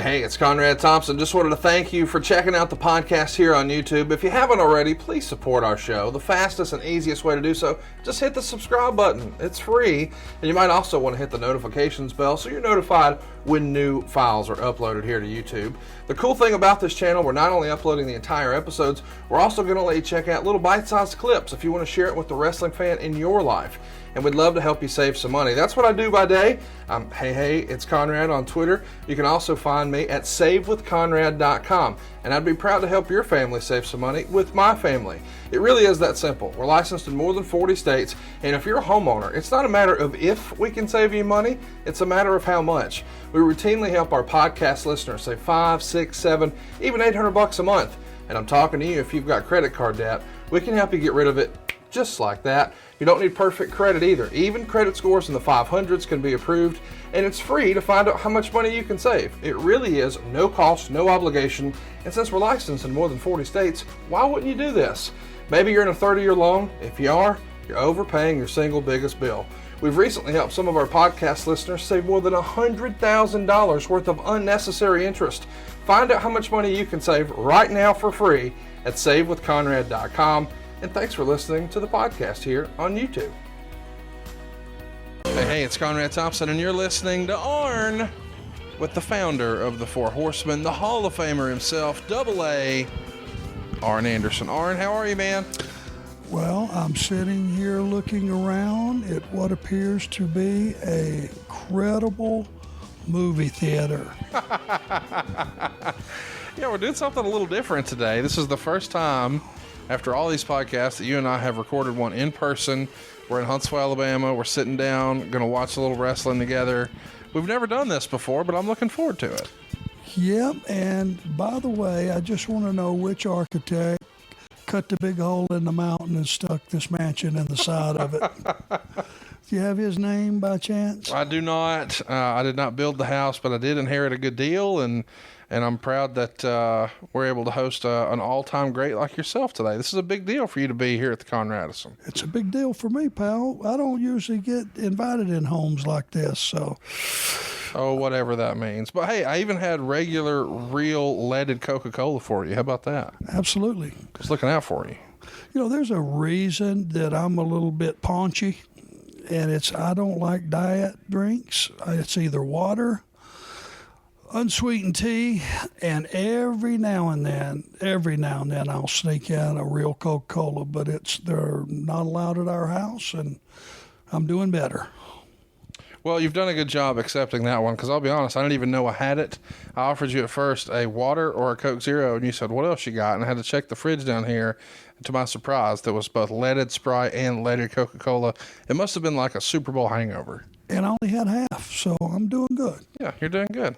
Hey, it's Conrad Thompson. Just wanted to thank you for checking out the podcast here on YouTube. If you haven't already, please support our show. The fastest and easiest way to do so, just hit the subscribe button. It's free. And you might also want to hit the notifications bell so you're notified when new files are uploaded here to YouTube. The cool thing about this channel, we're not only uploading the entire episodes, we're also going to let you check out little bite-sized clips if you want to share it with the wrestling fan in your life. And we'd love to help you save some money. That's what I do by day. Hey, it's Conrad on Twitter. You can also find me at savewithconrad.com. And I'd be proud to help your family save some money with my family. It really is that simple. We're licensed in more than 40 states. And if you're a homeowner, it's not a matter of if we can save you money, it's a matter of how much. We routinely help our podcast listeners save $5, $6, $7, even $800 a month. And I'm talking to you if you've got credit card debt. We can help you get rid of it just like that. You don't need perfect credit either. Even credit scores in the 500s can be approved, and it's free to find out how much money you can save. It really is no cost, no obligation, and since we're licensed in more than 40 states, why wouldn't you do this? Maybe you're in a 30-year loan. If you are, you're overpaying your single biggest bill. We've recently helped some of our podcast listeners save more than $100,000 worth of unnecessary interest. Find out how much money you can save right now for free at savewithconrad.com. And thanks for listening to the podcast here on YouTube. Hey, it's Conrad Thompson, and you're listening to Arn with the founder of the Four Horsemen, the Hall of Famer himself, AA, Arn Anderson. Arn, how are you, man? Well, I'm sitting here looking around at what appears to be a credible movie theater. Yeah, we're doing something a little different today. This is the first time after all these podcasts that you and I have recorded one in person. We're in Huntsville, Alabama. We're sitting down, going to watch a little wrestling together. We've never done this before, but I'm looking forward to it. Yep, and by the way, I just want to know which architect cut the big hole in the mountain and stuck this mansion in the side of it. Do you have his name by chance? I do not. I did not build the house, but I did inherit a good deal, and I'm proud that we're able to host an all-time great like yourself today. This is a big deal for you to be here at the Conradison. It's a big deal for me, pal. I don't usually get invited in homes like this, so. Oh, whatever that means. But hey, I even had regular, real leaded Coca-Cola for you. How about that? Absolutely. Just looking out for you. You know, there's a reason that I'm a little bit paunchy, and I don't like diet drinks. It's either water, unsweetened tea, and every now and then I'll sneak in a real Coca-Cola, but they're not allowed at our house, and I'm doing better. Well, you've done a good job accepting that one, because I'll be honest, I didn't even know I had it. I offered you at first a water or a Coke Zero, and you said, what else you got? And I had to check the fridge down here. To my surprise, there was both leaded Sprite and leaded Coca-Cola. It must have been like a Super Bowl hangover. And I only had half, so I'm doing good. Yeah, you're doing good.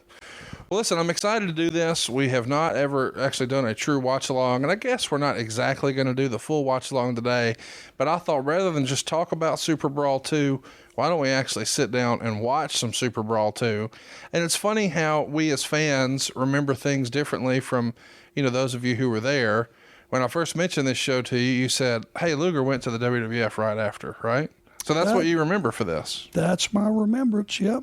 Well, listen, I'm excited to do this. We have not ever actually done a true watch-along, and I guess we're not exactly going to do the full watch-along today, but I thought rather than just talk about SuperBrawl II, why don't we actually sit down and watch some SuperBrawl II? And it's funny how we as fans remember things differently from, those of you who were there. When I first mentioned this show to you, you said, hey, Luger went to the WWF right after, right? So that's what you remember for this. That's my remembrance, yep.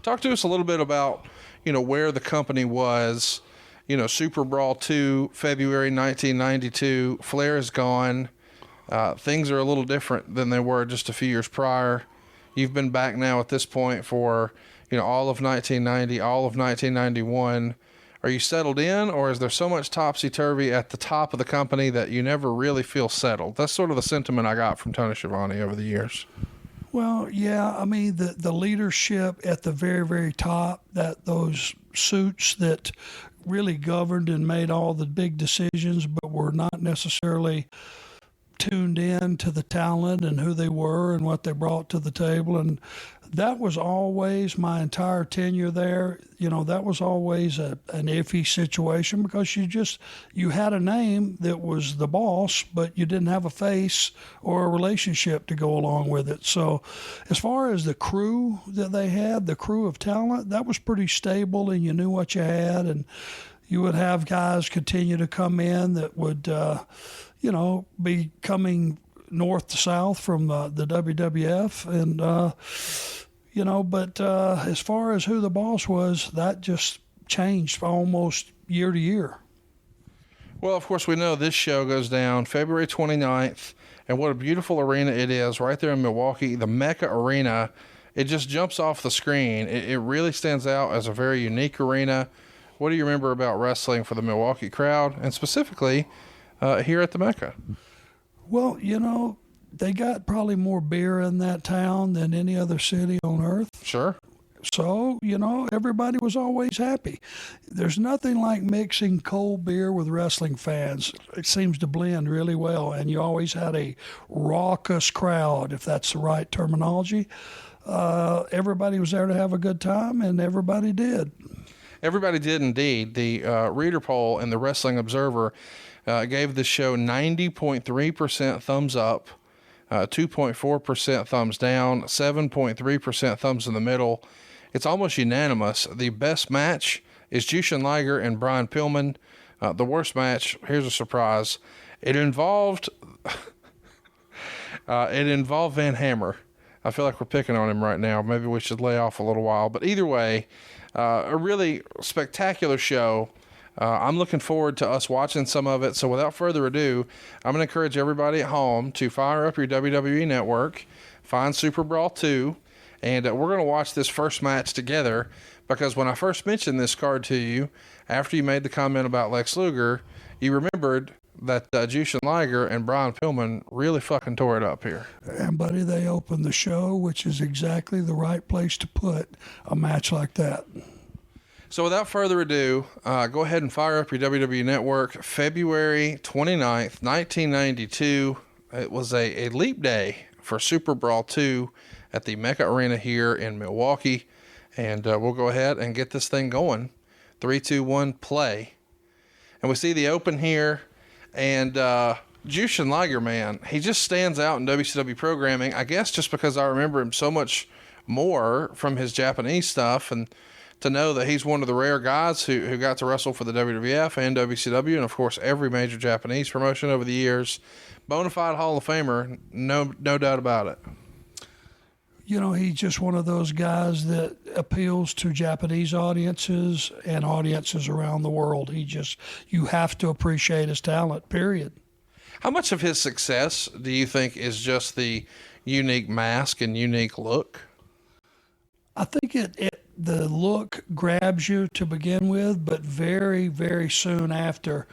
Talk to us a little bit about, where the company was, SuperBrawl II, February 1992, Flair is gone. Things are a little different than they were just a few years prior. You've been back now at this point for, all of 1990, all of 1991. Are you settled in, or is there so much topsy-turvy at the top of the company that you never really feel settled? That's sort of the sentiment I got from Tony Schiavone over the years. Well, yeah, I mean, the leadership at the very, very top, those suits that really governed and made all the big decisions, but were not necessarily tuned in to the talent and who they were and what they brought to the table. And that was always my entire tenure there. That was always an iffy situation, because you had a name that was the boss, but you didn't have a face or a relationship to go along with it. So as far as the crew that they had, the crew of talent, that was pretty stable, and you knew what you had, and you would have guys continue to come in that would, be coming north to south from the WWF. And, but as far as who the boss was, that just changed almost year to year. Well, of course, we know this show goes down February 29th, and what a beautiful arena it is right there in Milwaukee, the Mecca Arena. It just jumps off the screen. It really stands out as a very unique arena. What do you remember about wrestling for the Milwaukee crowd, and specifically here at the Mecca? Well, they got probably more beer in that town than any other city on earth. Sure. So, everybody was always happy. There's nothing like mixing cold beer with wrestling fans. It seems to blend really well, and you always had a raucous crowd, if that's the right terminology. Everybody was there to have a good time, and everybody did. Everybody did indeed. The reader poll in the Wrestling Observer gave this show 90.3% thumbs up, 2.4% thumbs down, 7.3% thumbs in the middle. It's almost unanimous. The best match is Jushin Liger and Brian Pillman. The worst match, here's a surprise. It involved Van Hammer. I feel like we're picking on him right now. Maybe we should lay off a little while. But either way, a really spectacular show. I'm looking forward to us watching some of it. So without further ado, I'm going to encourage everybody at home to fire up your WWE network, find SuperBrawl II, and we're going to watch this first match together, because when I first mentioned this card to you, after you made the comment about Lex Luger, you remembered that Jushin Liger and Brian Pillman really fucking tore it up here. And, buddy, they opened the show, which is exactly the right place to put a match like that. So without further ado, go ahead and fire up your WWE Network. February 29th, 1992. It was a leap day for SuperBrawl II at the Mecca Arena here in Milwaukee. And we'll go ahead and get this thing going. 3, 2, 1, play. And we see the open here. And Jushin Liger, man, he just stands out in WCW programming, I guess just because I remember him so much more from his Japanese stuff, and to know that he's one of the rare guys who got to wrestle for the WWF and WCW, and of course every major Japanese promotion over the years. Bonafide Hall of Famer, no doubt about it. He's just one of those guys that appeals to Japanese audiences and audiences around the world. You have to appreciate his talent, period. How much of his success do you think is just the unique mask and unique look? I think the look grabs you to begin with, but very, very soon after,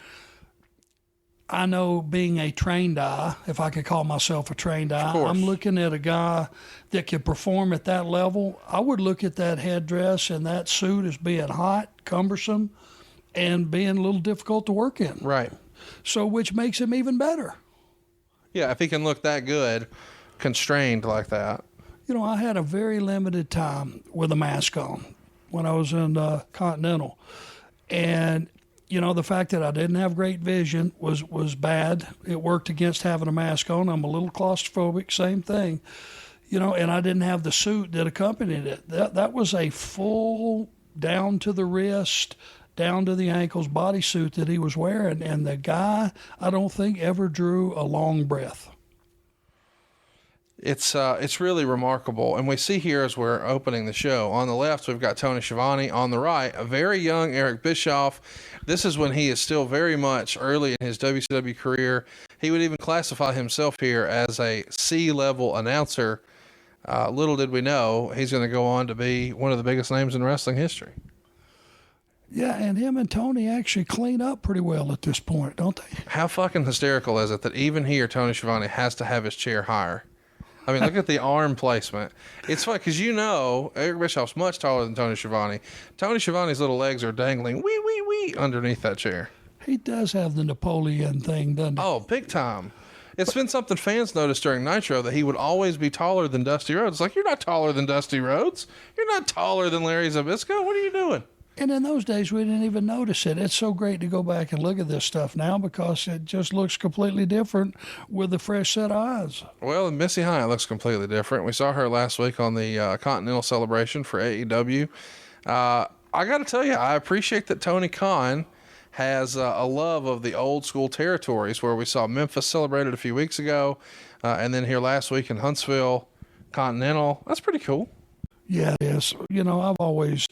I know, being a trained eye, if I could call myself a trained eye, I'm looking at a guy that can perform at that level. I would look at that headdress and that suit as being hot, cumbersome, and being a little difficult to work in. Right. So, which makes him even better. Yeah, if he can look that good, constrained like that. I had a very limited time with a mask on when I was in Continental. And, the fact that I didn't have great vision was bad. It worked against having a mask on. I'm a little claustrophobic, same thing. And I didn't have the suit that accompanied it. That was a full down to the wrist, down to the ankles bodysuit that he was wearing. And the guy, I don't think, ever drew a long breath. It's really remarkable. And we see here as we're opening the show, on the left, we've got Tony Schiavone. On the right, a very young Eric Bischoff. This is when he is still very much early in his WCW career. He would even classify himself here as a C-level announcer. Little did we know, he's going to go on to be one of the biggest names in wrestling history. Yeah, and him and Tony actually clean up pretty well at this point, don't they? How fucking hysterical is it that even here, Tony Schiavone has to have his chair higher? I mean, look at the arm placement. It's funny because Eric Bischoff's much taller than Tony Schiavone. Tony Schiavone's little legs are dangling wee underneath that chair. He does have the Napoleon thing, doesn't he? Oh, big time. It's been something fans noticed during Nitro, that he would always be taller than Dusty Rhodes. It's like, you're not taller than Dusty Rhodes. You're not taller than Larry Zbyszko. What are you doing? And in those days, we didn't even notice it. It's so great to go back and look at this stuff now because it just looks completely different with a fresh set of eyes. Well, Missy Hyatt looks completely different. We saw her last week on the Continental Celebration for AEW. I got to tell you, I appreciate that Tony Khan has a love of the old school territories, where we saw Memphis celebrated a few weeks ago, and then here last week in Huntsville, Continental. That's pretty cool. Yeah, it is. I've always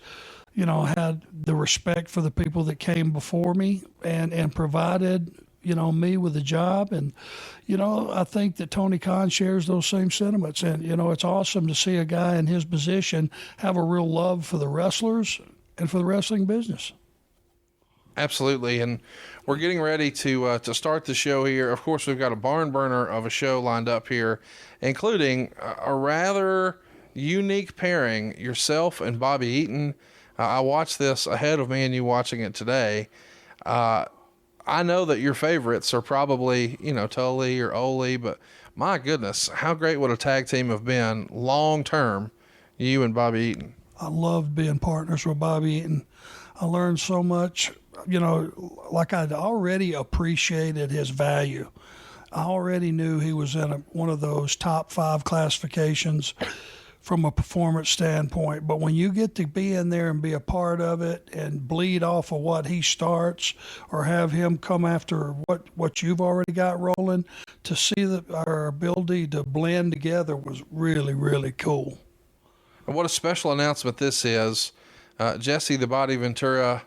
had the respect for the people that came before me and provided, me with a job. And, I think that Tony Khan shares those same sentiments. And, it's awesome to see a guy in his position have a real love for the wrestlers and for the wrestling business. Absolutely. And we're getting ready to start the show here. Of course, we've got a barn burner of a show lined up here, including a rather unique pairing, yourself and Bobby Eaton. I watched this ahead of me and you watching it today. I know that your favorites are probably, Tully or Ole, but my goodness, how great would a tag team have been long term, you and Bobby Eaton? I loved being partners with Bobby Eaton. I learned so much, like I'd already appreciated his value. I already knew he was in one of those top 5 classifications from a performance standpoint. But when you get to be in there and be a part of it and bleed off of what he starts or have him come after what you've already got rolling, to see that our ability to blend together was really, really cool. And what a special announcement this is. Jesse the Body Ventura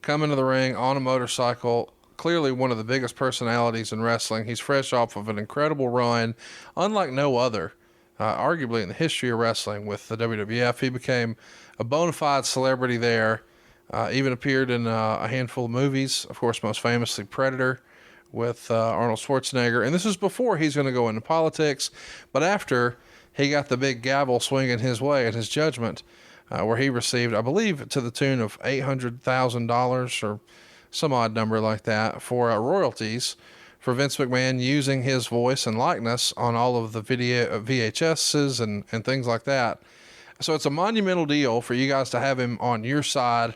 coming to the ring on a motorcycle, clearly one of the biggest personalities in wrestling. He's fresh off of an incredible run, unlike no other. Arguably in the history of wrestling with the WWF. He became a bona fide celebrity there, even appeared in a handful of movies, of course, most famously Predator with Arnold Schwarzenegger. And this is before he's going to go into politics, but after he got the big gavel swinging his way at his judgment, where he received, I believe, to the tune of $800,000 or some odd number like that for royalties for Vince McMahon using his voice and likeness on all of the video VHSs and things like that. So it's a monumental deal for you guys to have him on your side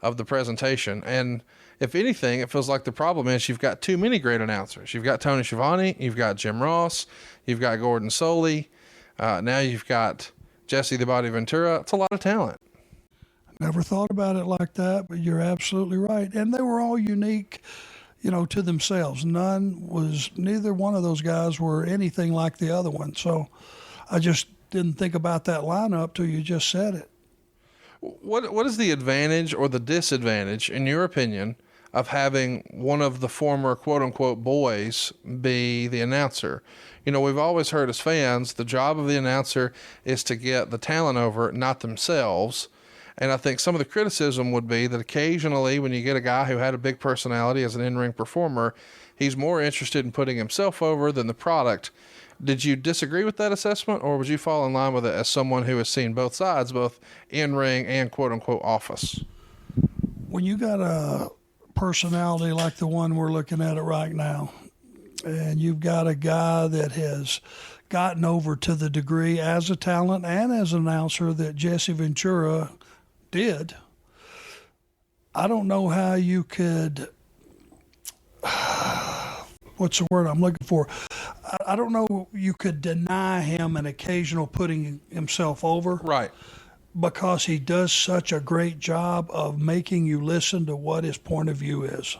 of the presentation. And if anything, it feels like the problem is you've got too many great announcers. You've got Tony Schiavone, you've got Jim Ross, you've got Gordon Soley, now you've got Jesse the Body Ventura. It's a lot of talent. Never thought about it like that, but you're absolutely right. And they were all unique, to themselves. Neither one of those guys were anything like the other one. So I just didn't think about that lineup till you just said it. What is the advantage or the disadvantage, in your opinion, of having one of the former quote unquote boys be the announcer? We've always heard as fans, the job of the announcer is to get the talent over, not themselves. And I think some of the criticism would be that occasionally when you get a guy who had a big personality as an in-ring performer, he's more interested in putting himself over than the product. Did you disagree with that assessment, or would you fall in line with it as someone who has seen both sides, both in-ring and quote-unquote office? When you got a personality like the one we're looking at it right now, and you've got a guy that has gotten over to the degree as a talent and as an announcer that Jesse Ventura did, I don't know how you could, what's the word I'm looking for? I don't know you could deny him an occasional putting himself over. Right. Because he does such a great job of making you listen to what his point of view is.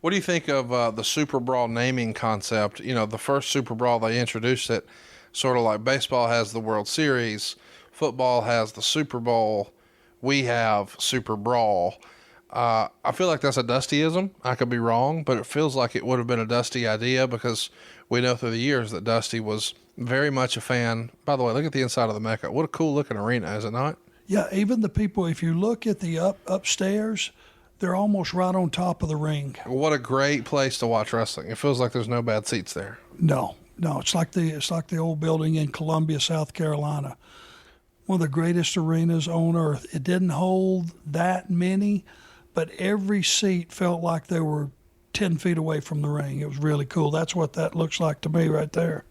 What do you think of the SuperBrawl naming concept? The first SuperBrawl, they introduced it sort of like baseball has the World Series, football has the Super Bowl, we have SuperBrawl. I feel like that's a Dustyism. I could be wrong, but it feels like it would have been a Dusty idea because we know through the years that Dusty was very much a fan. By the way, look at the inside of the Mecca. What a cool looking arena, is it not? Yeah, even the people, if you look at the upstairs, they're almost right on top of the ring. What a great place to watch wrestling. It feels like there's no bad seats there. No, it's like the old building in Columbia, South Carolina. One of the greatest arenas on earth. It didn't hold that many, but every seat felt like they were 10 feet away from the ring. It was really cool. That's what that looks like to me right there.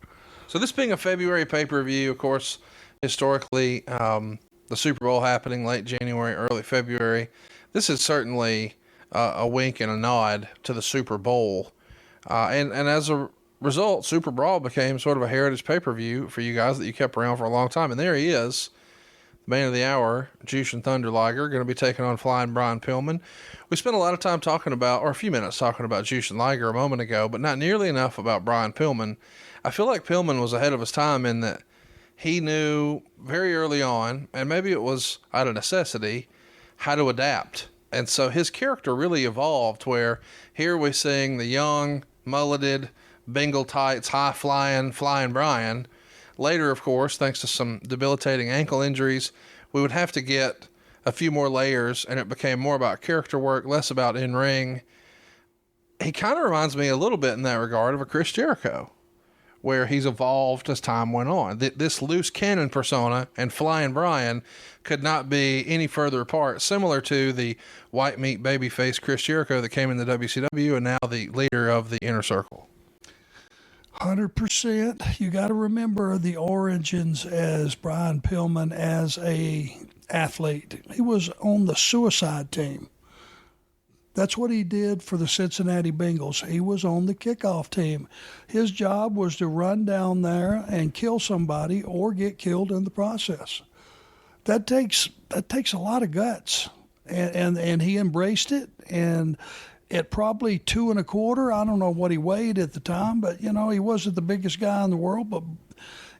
So this being a February pay-per-view, of course, historically, the Super Bowl happening late January, early February, this is certainly a wink and a nod to the Super Bowl. And as a result, SuperBrawl became sort of a heritage pay-per-view for you guys that you kept around for a long time. And there he is, the man of the hour, Jushin Thunder Liger, going to be taking on Flying Brian Pillman. We spent a lot of time talking about, or a few minutes talking about Jushin Liger a moment ago, but not nearly enough about Brian Pillman. I feel like Pillman was ahead of his time in that he knew very early on, and maybe it was out of necessity, how to adapt. And so his character really evolved, where here we seeing the young, mulleted, Bengal tights, flying Brian. Later, of course, thanks to some debilitating ankle injuries, we would have to get a few more layers, and it became more about character work, less about in-ring. He kind of reminds me a little bit in that regard of a Chris Jericho, where he's evolved as time went on. This loose cannon persona and Flying Brian could not be any further apart, similar to the white meat babyface Chris Jericho that came in the WCW and now the leader of the Inner Circle. 100%. You got to remember the origins as Brian Pillman as a athlete. He was on the suicide team. That's what he did for the Cincinnati Bengals. He was on the kickoff team. His job was to run down there and kill somebody or get killed in the process. That takes a lot of guts, and he embraced it. And at probably 2 1/4, I don't know what he weighed at the time, but he wasn't the biggest guy in the world. But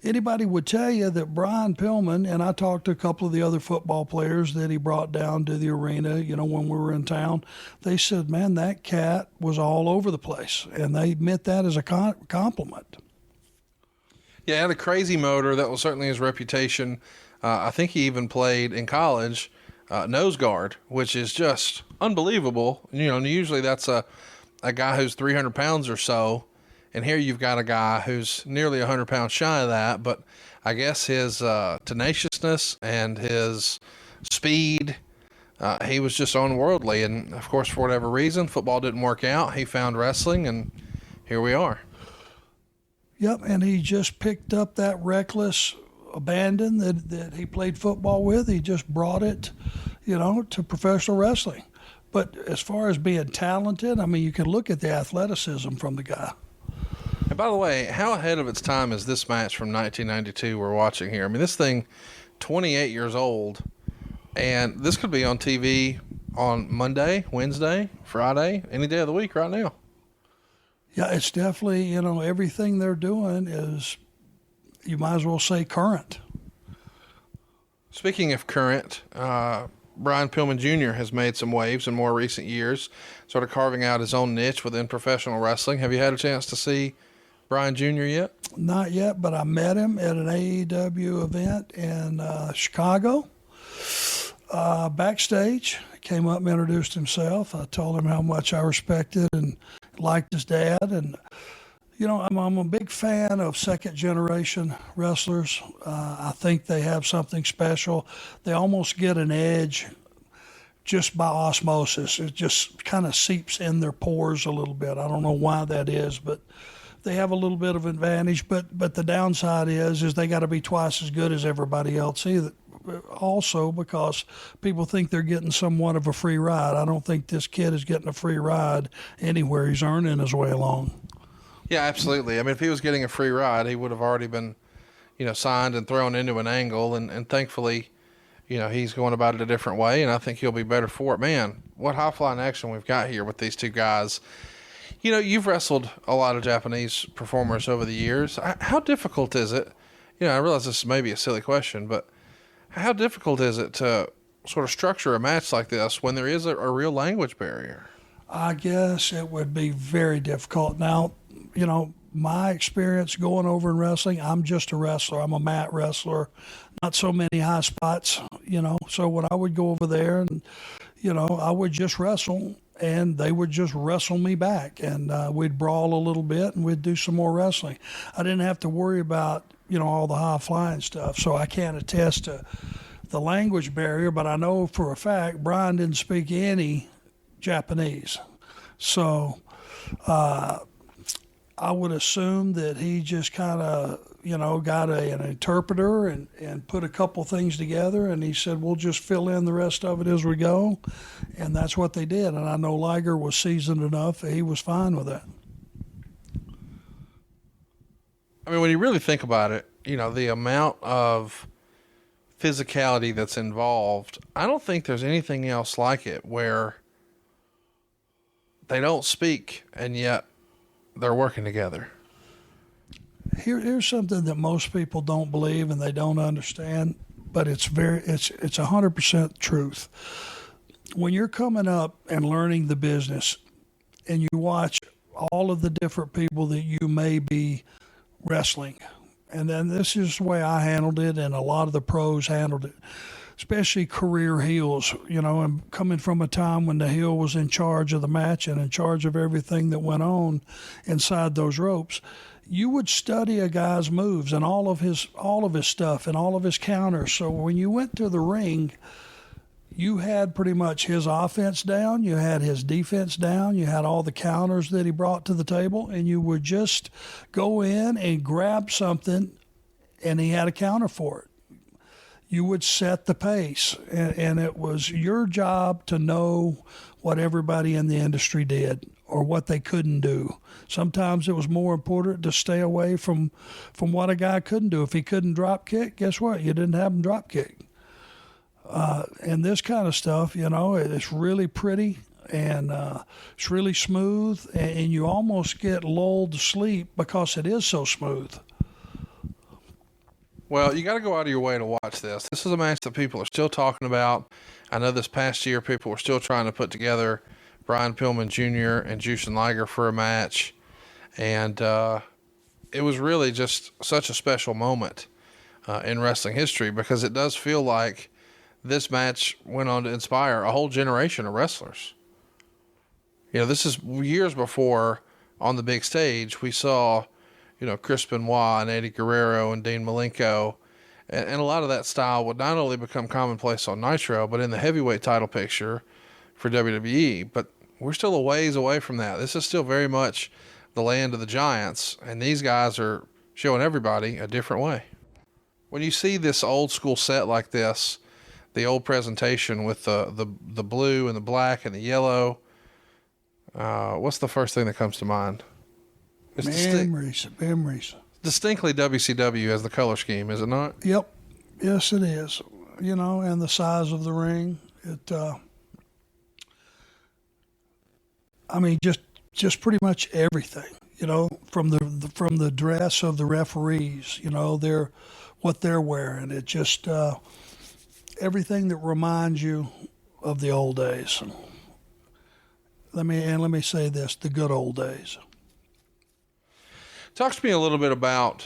anybody would tell you that Brian Pillman, and I talked to a couple of the other football players that he brought down to the arena, when we were in town, they said, man, that cat was all over the place. And they meant that as a compliment. Yeah, he had a crazy motor. That was certainly his reputation. I think he even played in college nose guard, which is just unbelievable. Usually that's a guy who's 300 pounds or so. And here you've got a guy who's nearly 100 pounds shy of that, but I guess his tenaciousness and his speed, he was just unworldly. And, of course, for whatever reason, football didn't work out. He found wrestling, and here we are. Yep, and he just picked up that reckless abandon that he played football with. He just brought it, to professional wrestling. But as far as being talented, you can look at the athleticism from the guy. And by the way, how ahead of its time is this match from 1992 we're watching here? This thing, 28 years old, and this could be on TV on Monday, Wednesday, Friday, any day of the week right now. Yeah, it's definitely, everything they're doing is, you might as well say, current. Speaking of current, Brian Pillman Jr. has made some waves in more recent years, sort of carving out his own niche within professional wrestling. Have you had a chance to see Brian Jr. yet? Not yet, but I met him at an AEW event in Chicago. Backstage, he came up and introduced himself. I told him how much I respected and liked his dad. And, I'm a big fan of second-generation wrestlers. I think they have something special. They almost get an edge just by osmosis. It just kind of seeps in their pores a little bit. I don't know why that is, but they have a little bit of advantage. But the downside is they got to be twice as good as everybody else either. Also, because people think they're getting somewhat of a free ride. I don't think this kid is getting a free ride anywhere. He's earning his way along. Yeah, absolutely. If he was getting a free ride, he would have already been, signed and thrown into an angle. And thankfully, he's going about it a different way, and I think he'll be better for it. Man, what high-flying action we've got here with these two guys. You've wrestled a lot of Japanese performers over the years. How difficult is it? I realize this may be a silly question, but how difficult is it to sort of structure a match like this when there is a real language barrier? I guess it would be very difficult. Now, my experience going over in wrestling, I'm just a wrestler. I'm a mat wrestler, not so many high spots, So when I would go over there and, I would just wrestle and they would just wrestle me back and we'd brawl a little bit and we'd do some more wrestling. I didn't have to worry about, all the high flying stuff. So I can't attest to the language barrier, but I know for a fact Brian didn't speak any Japanese. So, I would assume that he just kind of, got an interpreter and put a couple things together, and he said, we'll just fill in the rest of it as we go. And that's what they did. And I know Liger was seasoned enough that he was fine with that. When you really think about it, the amount of physicality that's involved, I don't think there's anything else like it where they don't speak and yet they're working together. Here's something that most people don't believe and they don't understand, but it's 100% truth. When you're coming up and learning the business and you watch all of the different people that you may be wrestling, and then this is the way I handled it and a lot of the pros handled it, especially career heels, and coming from a time when the heel was in charge of the match and in charge of everything that went on inside those ropes. You would study a guy's moves and all of his stuff and all of his counters. So when you went to the ring, you had pretty much his offense down, you had his defense down, you had all the counters that he brought to the table, and you would just go in and grab something, and he had a counter for it. You would set the pace, and it was your job to know what everybody in the industry did or what they couldn't do. Sometimes it was more important to stay away from what a guy couldn't do. If he couldn't drop kick, guess what? You didn't have him drop kick. And this kind of stuff, it's really pretty and it's really smooth, and you almost get lulled to sleep because it is so smooth. Well, you got to go out of your way to watch this. This is a match that people are still talking about. I know this past year people were still trying to put together Brian Pillman Jr. and Jushin Liger for a match. And it was really just such a special moment in wrestling history, because it does feel like this match went on to inspire a whole generation of wrestlers. This is years before on the big stage we saw Chris Benoit and Eddie Guerrero and Dean Malenko. And a lot of that style would not only become commonplace on Nitro, but in the heavyweight title picture for WWE. But we're still a ways away from that. This is still very much the land of the giants, and these guys are showing everybody a different way. When you see this old school set like this, the old presentation with the blue and the black and the yellow, what's the first thing that comes to mind? It's memories. Distinctly WCW as the color scheme, is it not? Yep. Yes, it is. And the size of the ring. Just pretty much everything. From the dress of the referees. What they're wearing. It just everything that reminds you of the old days. Let me say this: the good old days. Talk to me a little bit about,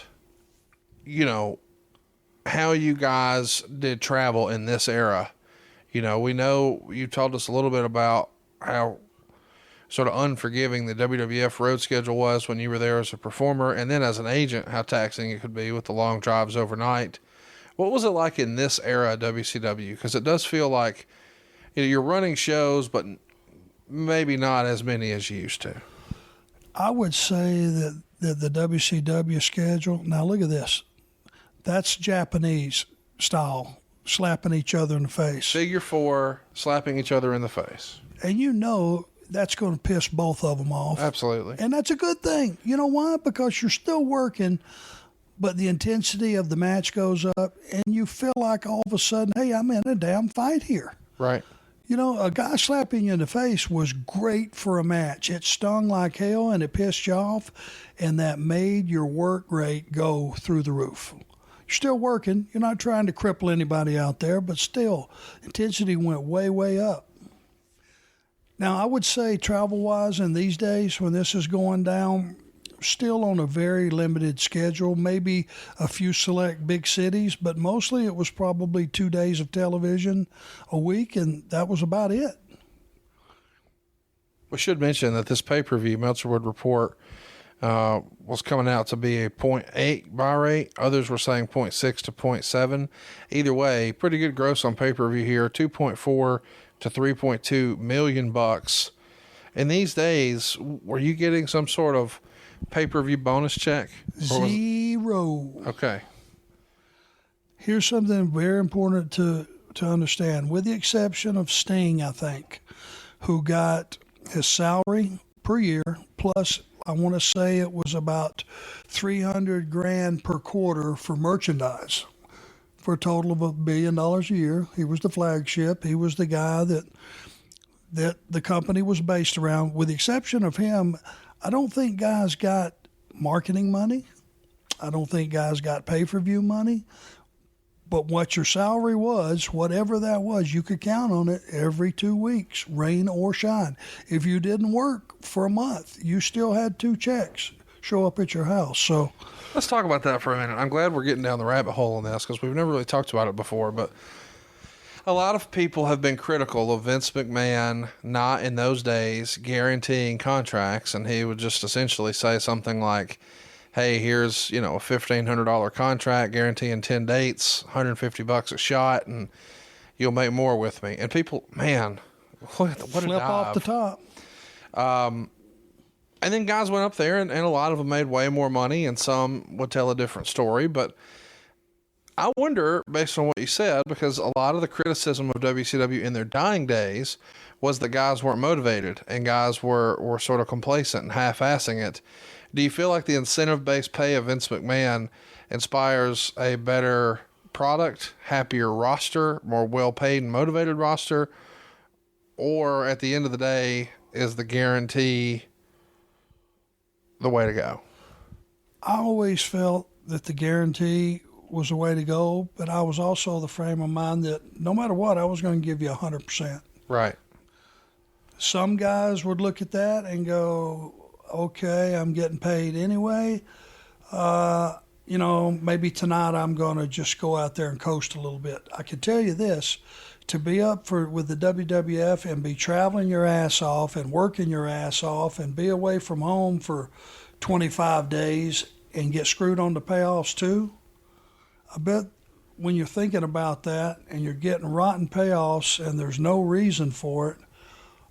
how you guys did travel in this era. We know you told us a little bit about how sort of unforgiving the WWF road schedule was when you were there as a performer, and then as an agent, how taxing it could be with the long drives overnight. What was it like in this era of WCW? Because it does feel like you're running shows, but maybe not as many as you used to. I would say that the WCW schedule, now look at this. That's Japanese style, slapping each other in the face. Figure 4, slapping each other in the face. And that's going to piss both of them off. Absolutely. And that's a good thing. You know why? Because you're still working, but the intensity of the match goes up, and you feel like all of a sudden, hey, I'm in a damn fight here. Right. A guy slapping you in the face was great for a match. It stung like hell, and it pissed you off, and that made your work rate go through the roof. You're still working. You're not trying to cripple anybody out there, but still, intensity went way, way up. Now, I would say travel-wise in these days when this is going down, still on a very limited schedule, maybe a few select big cities, but mostly it was probably 2 days of television a week, and that was about it. We should mention that this pay-per-view, Meltzer would report, was coming out to be a 0.8 buy rate. Others were saying 0.6 to 0.7. Either way, pretty good gross on pay-per-view here, 2.4 to 3.2 million bucks. In these days, were you getting some sort of pay-per-view bonus check? Zero. Okay. Here's something very important to understand, with the exception of Sting, I think, who got his salary per year, plus I want to say it was about $300,000 per quarter for merchandise, for a total of $1 billion a year. He was the flagship. He was the guy that the company was based around. With the exception of him, I don't think guys got marketing money. I don't think guys got pay-per-view money. But what your salary was, whatever that was, you could count on it every 2 weeks, rain or shine. If you didn't work for a month, you still had 2 checks show up at your house. So let's talk about that for a minute. I'm glad we're getting down the rabbit hole on this because we've never really talked about it before. But a lot of people have been critical of Vince McMahon not in those days guaranteeing contracts, and he would just essentially say something like, hey, here's, a $1,500 contract guaranteeing 10 dates, $150 a shot, and you'll make more with me. And people, man, what a flip dive. off the top. And then guys went up there, and a lot of them made way more money, and some would tell a different story. But I wonder, based on what you said, because a lot of the criticism of WCW in their dying days was that guys weren't motivated, and guys were sort of complacent and half-assing it. Do you feel like the incentive-based pay of Vince McMahon inspires a better product, happier roster, more well-paid and motivated roster? Or at the end of the day, is the guarantee the way to go? I always felt that the guarantee was the way to go, but I was also the frame of mind that no matter what, I was going to give you 100%. Right. Some guys would look at that and go, okay, I'm getting paid anyway. Maybe tonight I'm going to just go out there and coast a little bit. I can tell you this, to be up with the WWF and be traveling your ass off and working your ass off and be away from home for 25 days and get screwed on the payoffs too, I bet when you're thinking about that and you're getting rotten payoffs and there's no reason for it,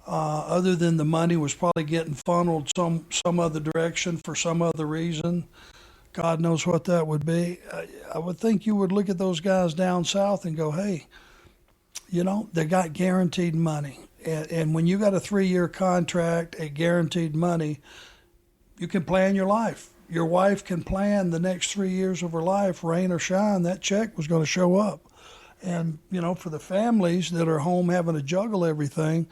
other than the money was probably getting funneled some other direction for some other reason. God knows what that would be. I would think you would look at those guys down south and go, hey, they got guaranteed money. And when you got a 3-year contract at guaranteed money, you can plan your life. Your wife can plan the next 3 years of her life, rain or shine, that check was going to show up. And, for the families that are home having to juggle everything,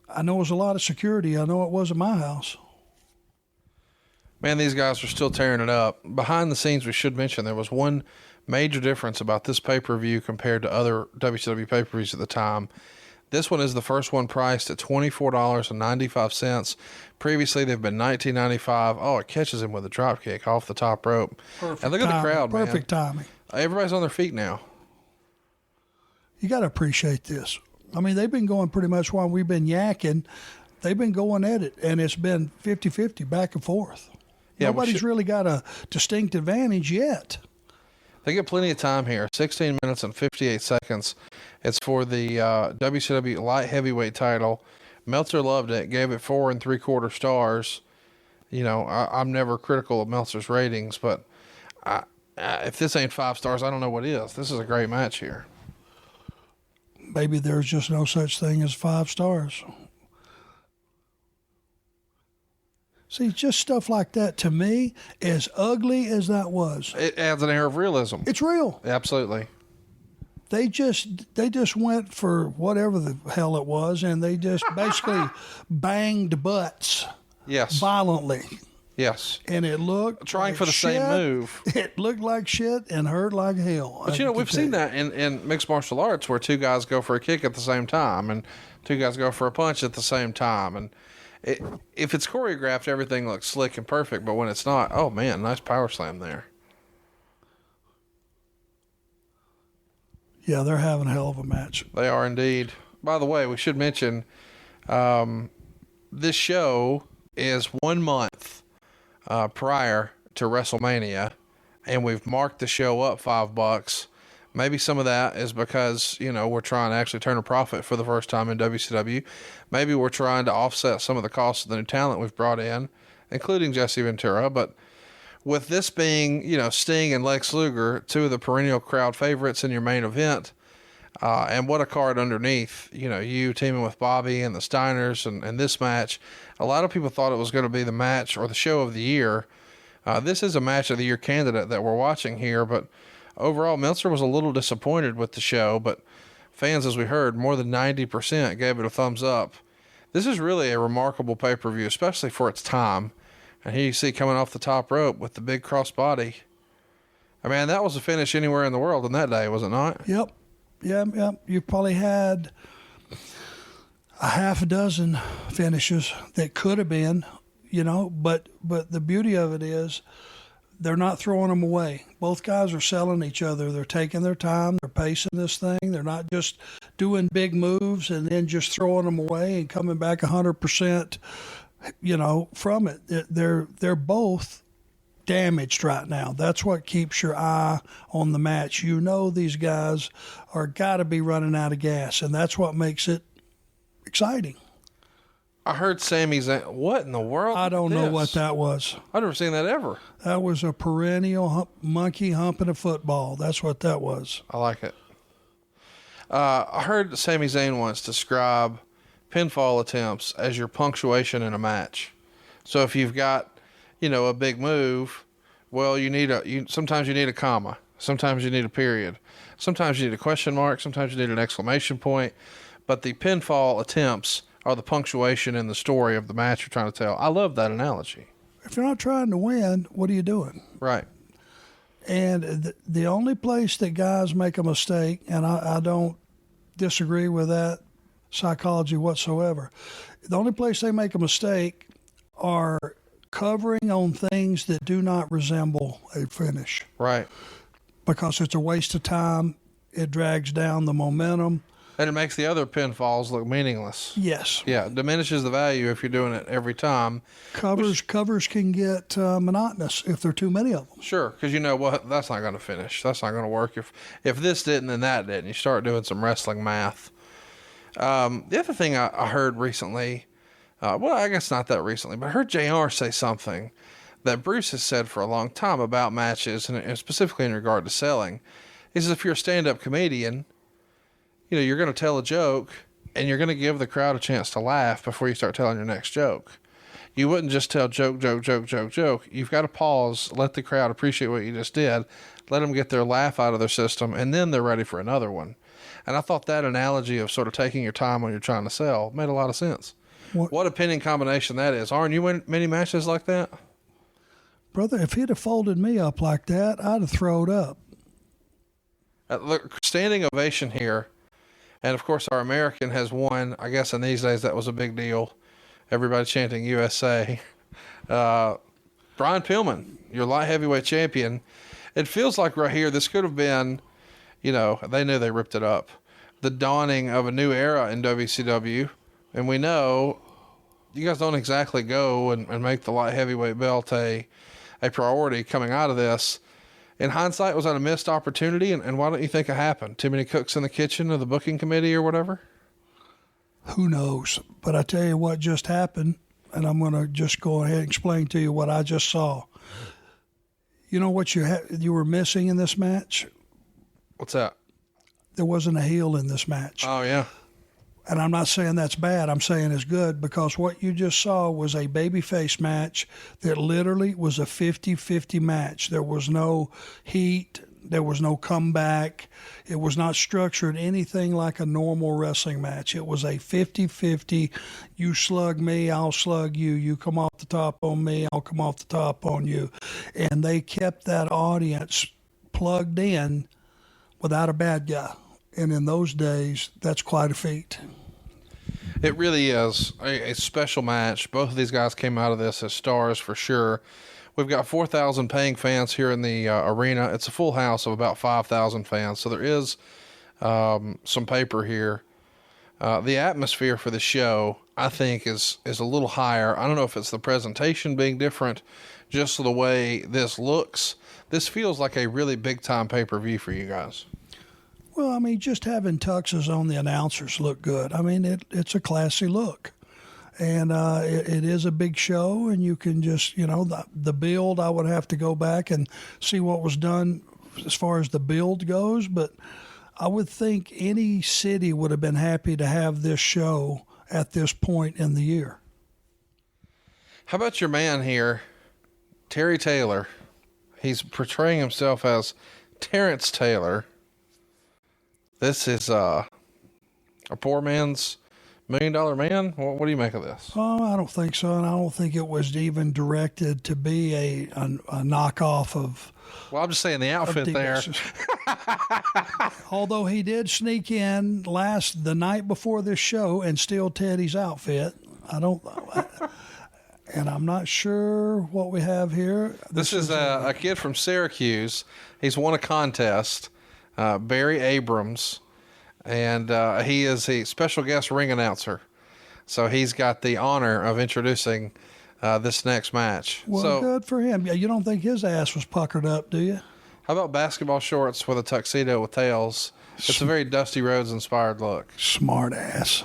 I know it was a lot of security. I know it was at my house. Man, these guys are still tearing it up. Behind the scenes, we should mention there was one major difference about this pay-per-view compared to other WCW pay-per-views at the time. This one is the first one priced at $24.95. Previously, they've been $19.95. Oh, it catches him with a drop kick off the top rope. Perfect and look at the crowd, man. Perfect timing. Everybody's on their feet now. You got to appreciate this. I mean, they've been going pretty much while we've been yakking. They've been going at it, and it's been 50-50 back and forth. Yeah, Nobody's really got a distinct advantage yet. They get plenty of time here. 16 minutes and 58 seconds. It's for the WCW light heavyweight title. Meltzer loved it, gave it 4 3/4 stars. I'm never critical of Meltzer's ratings, but if this ain't 5 stars, I don't know what is. This is a great match here. Maybe there's just no such thing as 5 stars. See, just stuff like that, to me, as ugly as that was, it adds an air of realism. It's real. Absolutely. They just went for whatever the hell it was, and they just basically banged butts. Yes. Violently. Yes. And it looked trying like for the shit. same move. It looked like shit and hurt like hell. But we've seen that in mixed martial arts where 2 guys go for a kick at the same time and 2 guys go for a punch at the same time. And if it's choreographed, everything looks slick and perfect. But when it's not, oh man, nice power slam there. Yeah, they're having a hell of a match. They are indeed. By the way, we should mention this show is 1 month prior to WrestleMania, and we've marked the show up $5. Maybe some of that is because, we're trying to actually turn a profit for the first time in WCW. Maybe we're trying to offset some of the costs of the new talent we've brought in, including Jesse Ventura. But with this being, Sting and Lex Luger, 2 of the perennial crowd favorites in your main event, and what a card underneath, you teaming with Bobby and the Steiners and this match. A lot of people thought it was going to be the match or the show of the year. This is a match of the year candidate that we're watching here, but overall, Meltzer was a little disappointed with the show, but fans, as we heard, more than 90% gave it a thumbs up. This is really a remarkable pay-per-view, especially for its time. And here you see coming off the top rope with the big crossbody. I mean, that was a finish anywhere in the world in that day, was it not? Yep. Yeah. You probably had a half a dozen finishes that could have been, but the beauty of it is they're not throwing them away. Both guys are selling each other. They're taking their time. They're pacing this thing. They're not just doing big moves and then just throwing them away and coming back 100%, from it. They're both damaged right now. That's what keeps your eye on the match. These guys are got to be running out of gas, and that's what makes it exciting. I heard Sami Zayn. What in the world? I don't know what that was. I've never seen that ever. That was a perennial monkey humping a football. That's what that was. I like it. I heard Sami Zayn once describe pinfall attempts as your punctuation in a match. So if you've got, a big move, well, sometimes you need a comma. Sometimes you need a period. Sometimes you need a question mark. Sometimes you need an exclamation point. But the pinfall attempts are the punctuation in the story of the match you're trying to tell. I love that analogy. If you're not trying to win, what are you doing? Right. And the only place that guys make a mistake, and I don't disagree with that psychology whatsoever, the only place they make a mistake are covering on things that do not resemble a finish. Right. Because it's a waste of time. It drags down the momentum. And it makes the other pinfalls look meaningless. Yes. Yeah, it diminishes the value if you're doing it every time. Covers can get monotonous if there are too many of them. Sure, because you know what? That's not going to finish. That's not going to work. If this didn't, then that didn't. You start doing some wrestling math. The other thing I heard recently, I guess not that recently, but I heard JR say something that Bruce has said for a long time about matches, and specifically in regard to selling. He says if you're a stand-up comedian, you're going to tell a joke and you're going to give the crowd a chance to laugh before you start telling your next joke. You wouldn't just tell joke. You've got to pause, let the crowd appreciate what you just did, let them get their laugh out of their system, and then they're ready for another one. And I thought that analogy of sort of taking your time when you're trying to sell made a lot of sense. What a pinning combination that is. Arn, you win many matches like that? Brother, if he'd have folded me up like that, I'd have thrown up. Look, standing ovation here. And, of course, our American has won. I guess in these days that was a big deal. Everybody chanting USA. Brian Pillman, your light heavyweight champion. It feels like right here this could have been, they knew they ripped it up. The dawning of a new era in WCW. And we know you guys don't exactly go and make the light heavyweight belt a priority coming out of this. In hindsight, was that a missed opportunity? And why don't you think it happened? Too many cooks in the kitchen of the booking committee or whatever? Who knows? But I tell you what just happened, and I'm going to just go ahead and explain to you what I just saw. You know what you were missing in this match? What's that? There wasn't a heel in this match. Oh, yeah. And I'm not saying that's bad. I'm saying it's good because what you just saw was a babyface match that literally was a 50-50 match. There was no heat. There was no comeback. It was not structured anything like a normal wrestling match. It was a 50-50. You slug me, I'll slug you. You come off the top on me, I'll come off the top on you. And they kept that audience plugged in without a bad guy. And in those days, that's quite a feat. It really is a special match. Both of these guys came out of this as stars for sure. We've got 4,000 paying fans here in the arena. It's a full house of about 5,000 fans, so there is some paper here. The atmosphere for the show, I think, is a little higher. I don't know if it's the presentation being different, just the way this looks. This feels like a really big-time pay-per-view for you guys. Well, I mean, just having tuxes on the announcers look good. I mean, it's a classy look. And it is a big show, and you can just, the build, I would have to go back and see what was done as far as the build goes. But I would think any city would have been happy to have this show at this point in the year. How about your man here, Terry Taylor? He's portraying himself as Terrence Taylor. This is a poor man's $1 Million Man? What do you make of this? Oh, I don't think so, and I don't think it was even directed to be a knockoff of. Well, I'm just saying the outfit there. Although he did sneak in the night before this show and steal Teddy's outfit. And I'm not sure what we have here. This is a kid from Syracuse. He's won a contest, Barry Abrams, and he is a special guest ring announcer. So he's got the honor of introducing this next match. Well, good for him. Yeah, you don't think his ass was puckered up, do you? How about basketball shorts with a tuxedo with tails? It's a very Dusty Rhodes inspired look. Smart ass.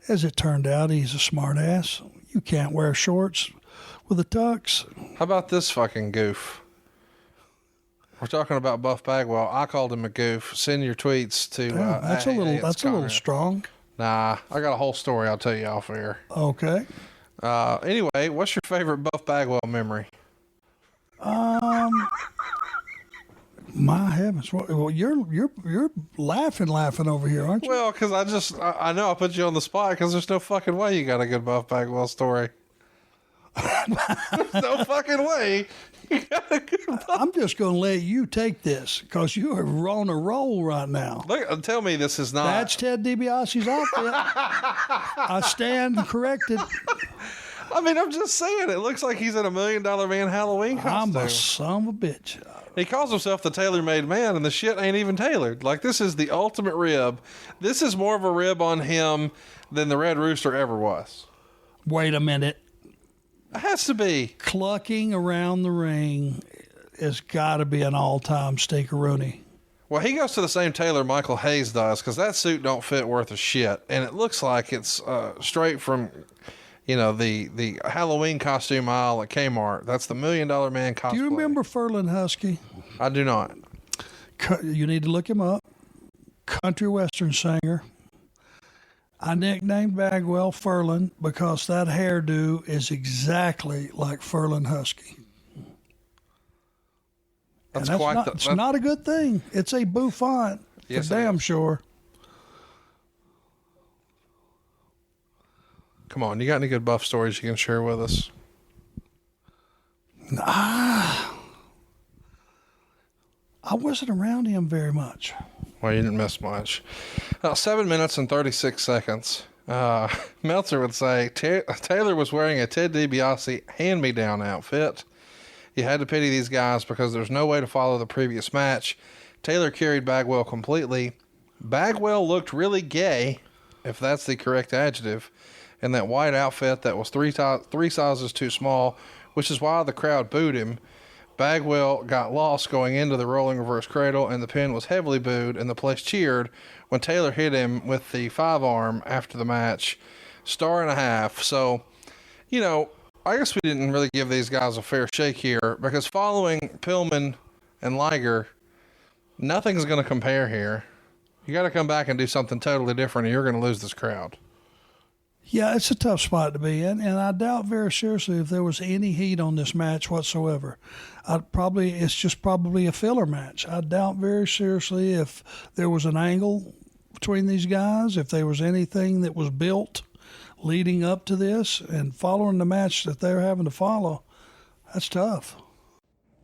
As it turned out, he's a smart ass. You can't wear shorts with a tux. How about this fucking goof? We're talking about Buff Bagwell. I called him a goof. Send your tweets to. That's a little strong. Nah, I got a whole story I'll tell you off air. Okay. Anyway, what's your favorite Buff Bagwell memory? My heavens! Well, you're laughing over here, aren't you? Well, because I know I put you on the spot because there's no fucking way you got a good Buff Bagwell story. There's no fucking way you got a good Buff. I'm just going to let you take this because you are on a roll right now. Look, tell me this is not. That's Ted DiBiase's outfit. I stand corrected. I mean, I'm just saying, it looks like he's in a $1 Million Man Halloween costume. I'm a son of a bitch. He calls himself the tailor-made man, and the shit ain't even tailored. Like, this is the ultimate rib. This is more of a rib on him than the Red Rooster ever was. Wait a minute. It has to be. Clucking around the ring has got to be an all-time stinkeroonie. Well, he goes to the same tailor Michael Hayes does, because that suit don't fit worth a shit. And it looks like it's straight from... the Halloween costume aisle at Kmart. That's the $1 Million Man cosplay. Do you remember Furlan Husky? I do not. You need to look him up. Country western singer. I nicknamed Bagwell Furlan because that hairdo is exactly like Furlan Husky. That's not a good thing. It's a bouffant, yes, for damn sure. Come on, you got any good Buff stories you can share with us? I wasn't around him very much. Well, you didn't miss much. 7 minutes and 36 seconds. Meltzer would say, Taylor was wearing a Ted DiBiase hand-me-down outfit. You had to pity these guys because there's no way to follow the previous match. Taylor carried Bagwell completely. Bagwell looked really gay, if that's the correct adjective, in that white outfit that was three sizes too small, which is why the crowd booed him. Bagwell got lost going into the rolling reverse cradle, and the pin was heavily booed, and the place cheered when Taylor hit him with the 5-arm after the match. 1.5 stars. So, I guess we didn't really give these guys a fair shake here, because following Pillman and Liger, nothing's going to compare here. You got to come back and do something totally different, or you're going to lose this crowd. Yeah, it's a tough spot to be in, and I doubt very seriously if there was any heat on this match whatsoever. It's just probably a filler match. I doubt very seriously if there was an angle between these guys, if there was anything that was built leading up to this and following the match that they're having to follow. That's tough.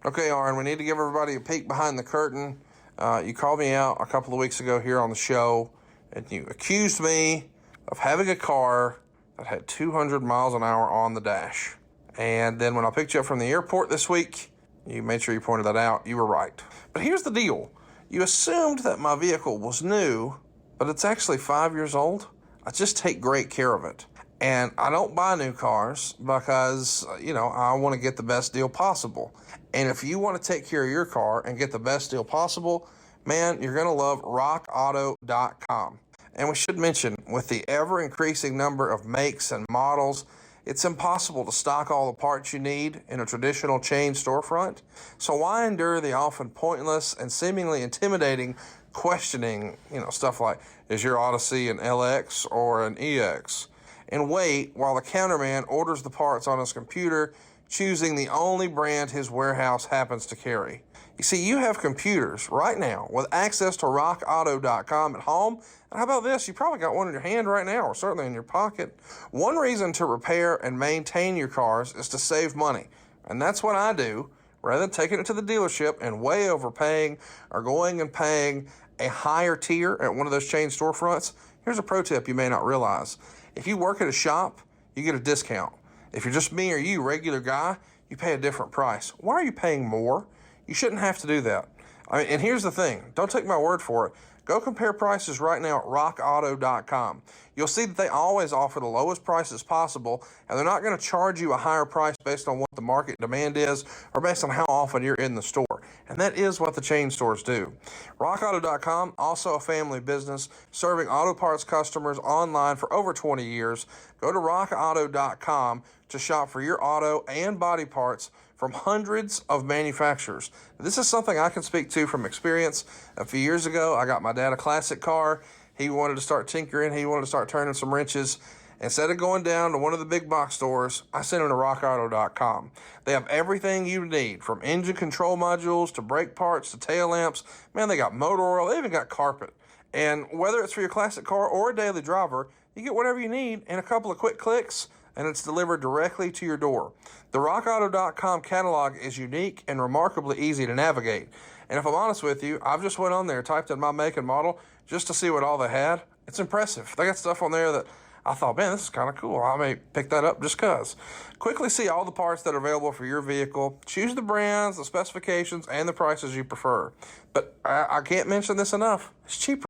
Okay, Arn, we need to give everybody a peek behind the curtain. You called me out a couple of weeks ago here on the show, and you accused me of having a car that had 200 miles an hour on the dash. And then when I picked you up from the airport this week, you made sure you pointed that out. You were right. But here's the deal. You assumed that my vehicle was new, but it's actually 5 years old. I just take great care of it. And I don't buy new cars because, I want to get the best deal possible. And if you want to take care of your car and get the best deal possible, man, you're going to love rockauto.com. And we should mention, with the ever-increasing number of makes and models, it's impossible to stock all the parts you need in a traditional chain storefront. So why endure the often pointless and seemingly intimidating questioning, stuff like, is your Odyssey an LX or an EX? And wait while the counterman orders the parts on his computer choosing the only brand his warehouse happens to carry. You see, you have computers right now with access to rockauto.com at home. And how about this? You probably got one in your hand right now, or certainly in your pocket. One reason to repair and maintain your cars is to save money. And that's what I do. Rather than taking it to the dealership and way overpaying or going and paying a higher tier at one of those chain storefronts, here's a pro tip you may not realize. If you work at a shop, you get a discount. If you're just me or you, regular guy, you pay a different price. Why are you paying more? You shouldn't have to do that. And here's the thing. Don't take my word for it. Go compare prices right now at rockauto.com. You'll see that they always offer the lowest prices possible, and they're not going to charge you a higher price based on what the market demand is or based on how often you're in the store. And that is what the chain stores do. rockauto.com, also a family business, serving auto parts customers online for over 20 years. Go to rockauto.com to shop for your auto and body parts from hundreds of manufacturers. This is something I can speak to from experience. A few years ago, I got my dad a classic car. He wanted to start tinkering. He wanted to start turning some wrenches. Instead of going down to one of the big box stores, I sent him to rockauto.com. They have everything you need, from engine control modules to brake parts to tail lamps. Man, they got motor oil. They even got carpet. And whether it's for your classic car or a daily driver, you get whatever you need in a couple of quick clicks, and it's delivered directly to your door. The rockauto.com catalog is unique and remarkably easy to navigate. And if I'm honest with you, I've just went on there, typed in my make and model just to see what all they had. It's impressive. They got stuff on there that I thought, man, this is kind of cool. I may pick that up just because. Quickly see all the parts that are available for your vehicle. Choose the brands, the specifications, and the prices you prefer. But I can't mention this enough. It's cheaper.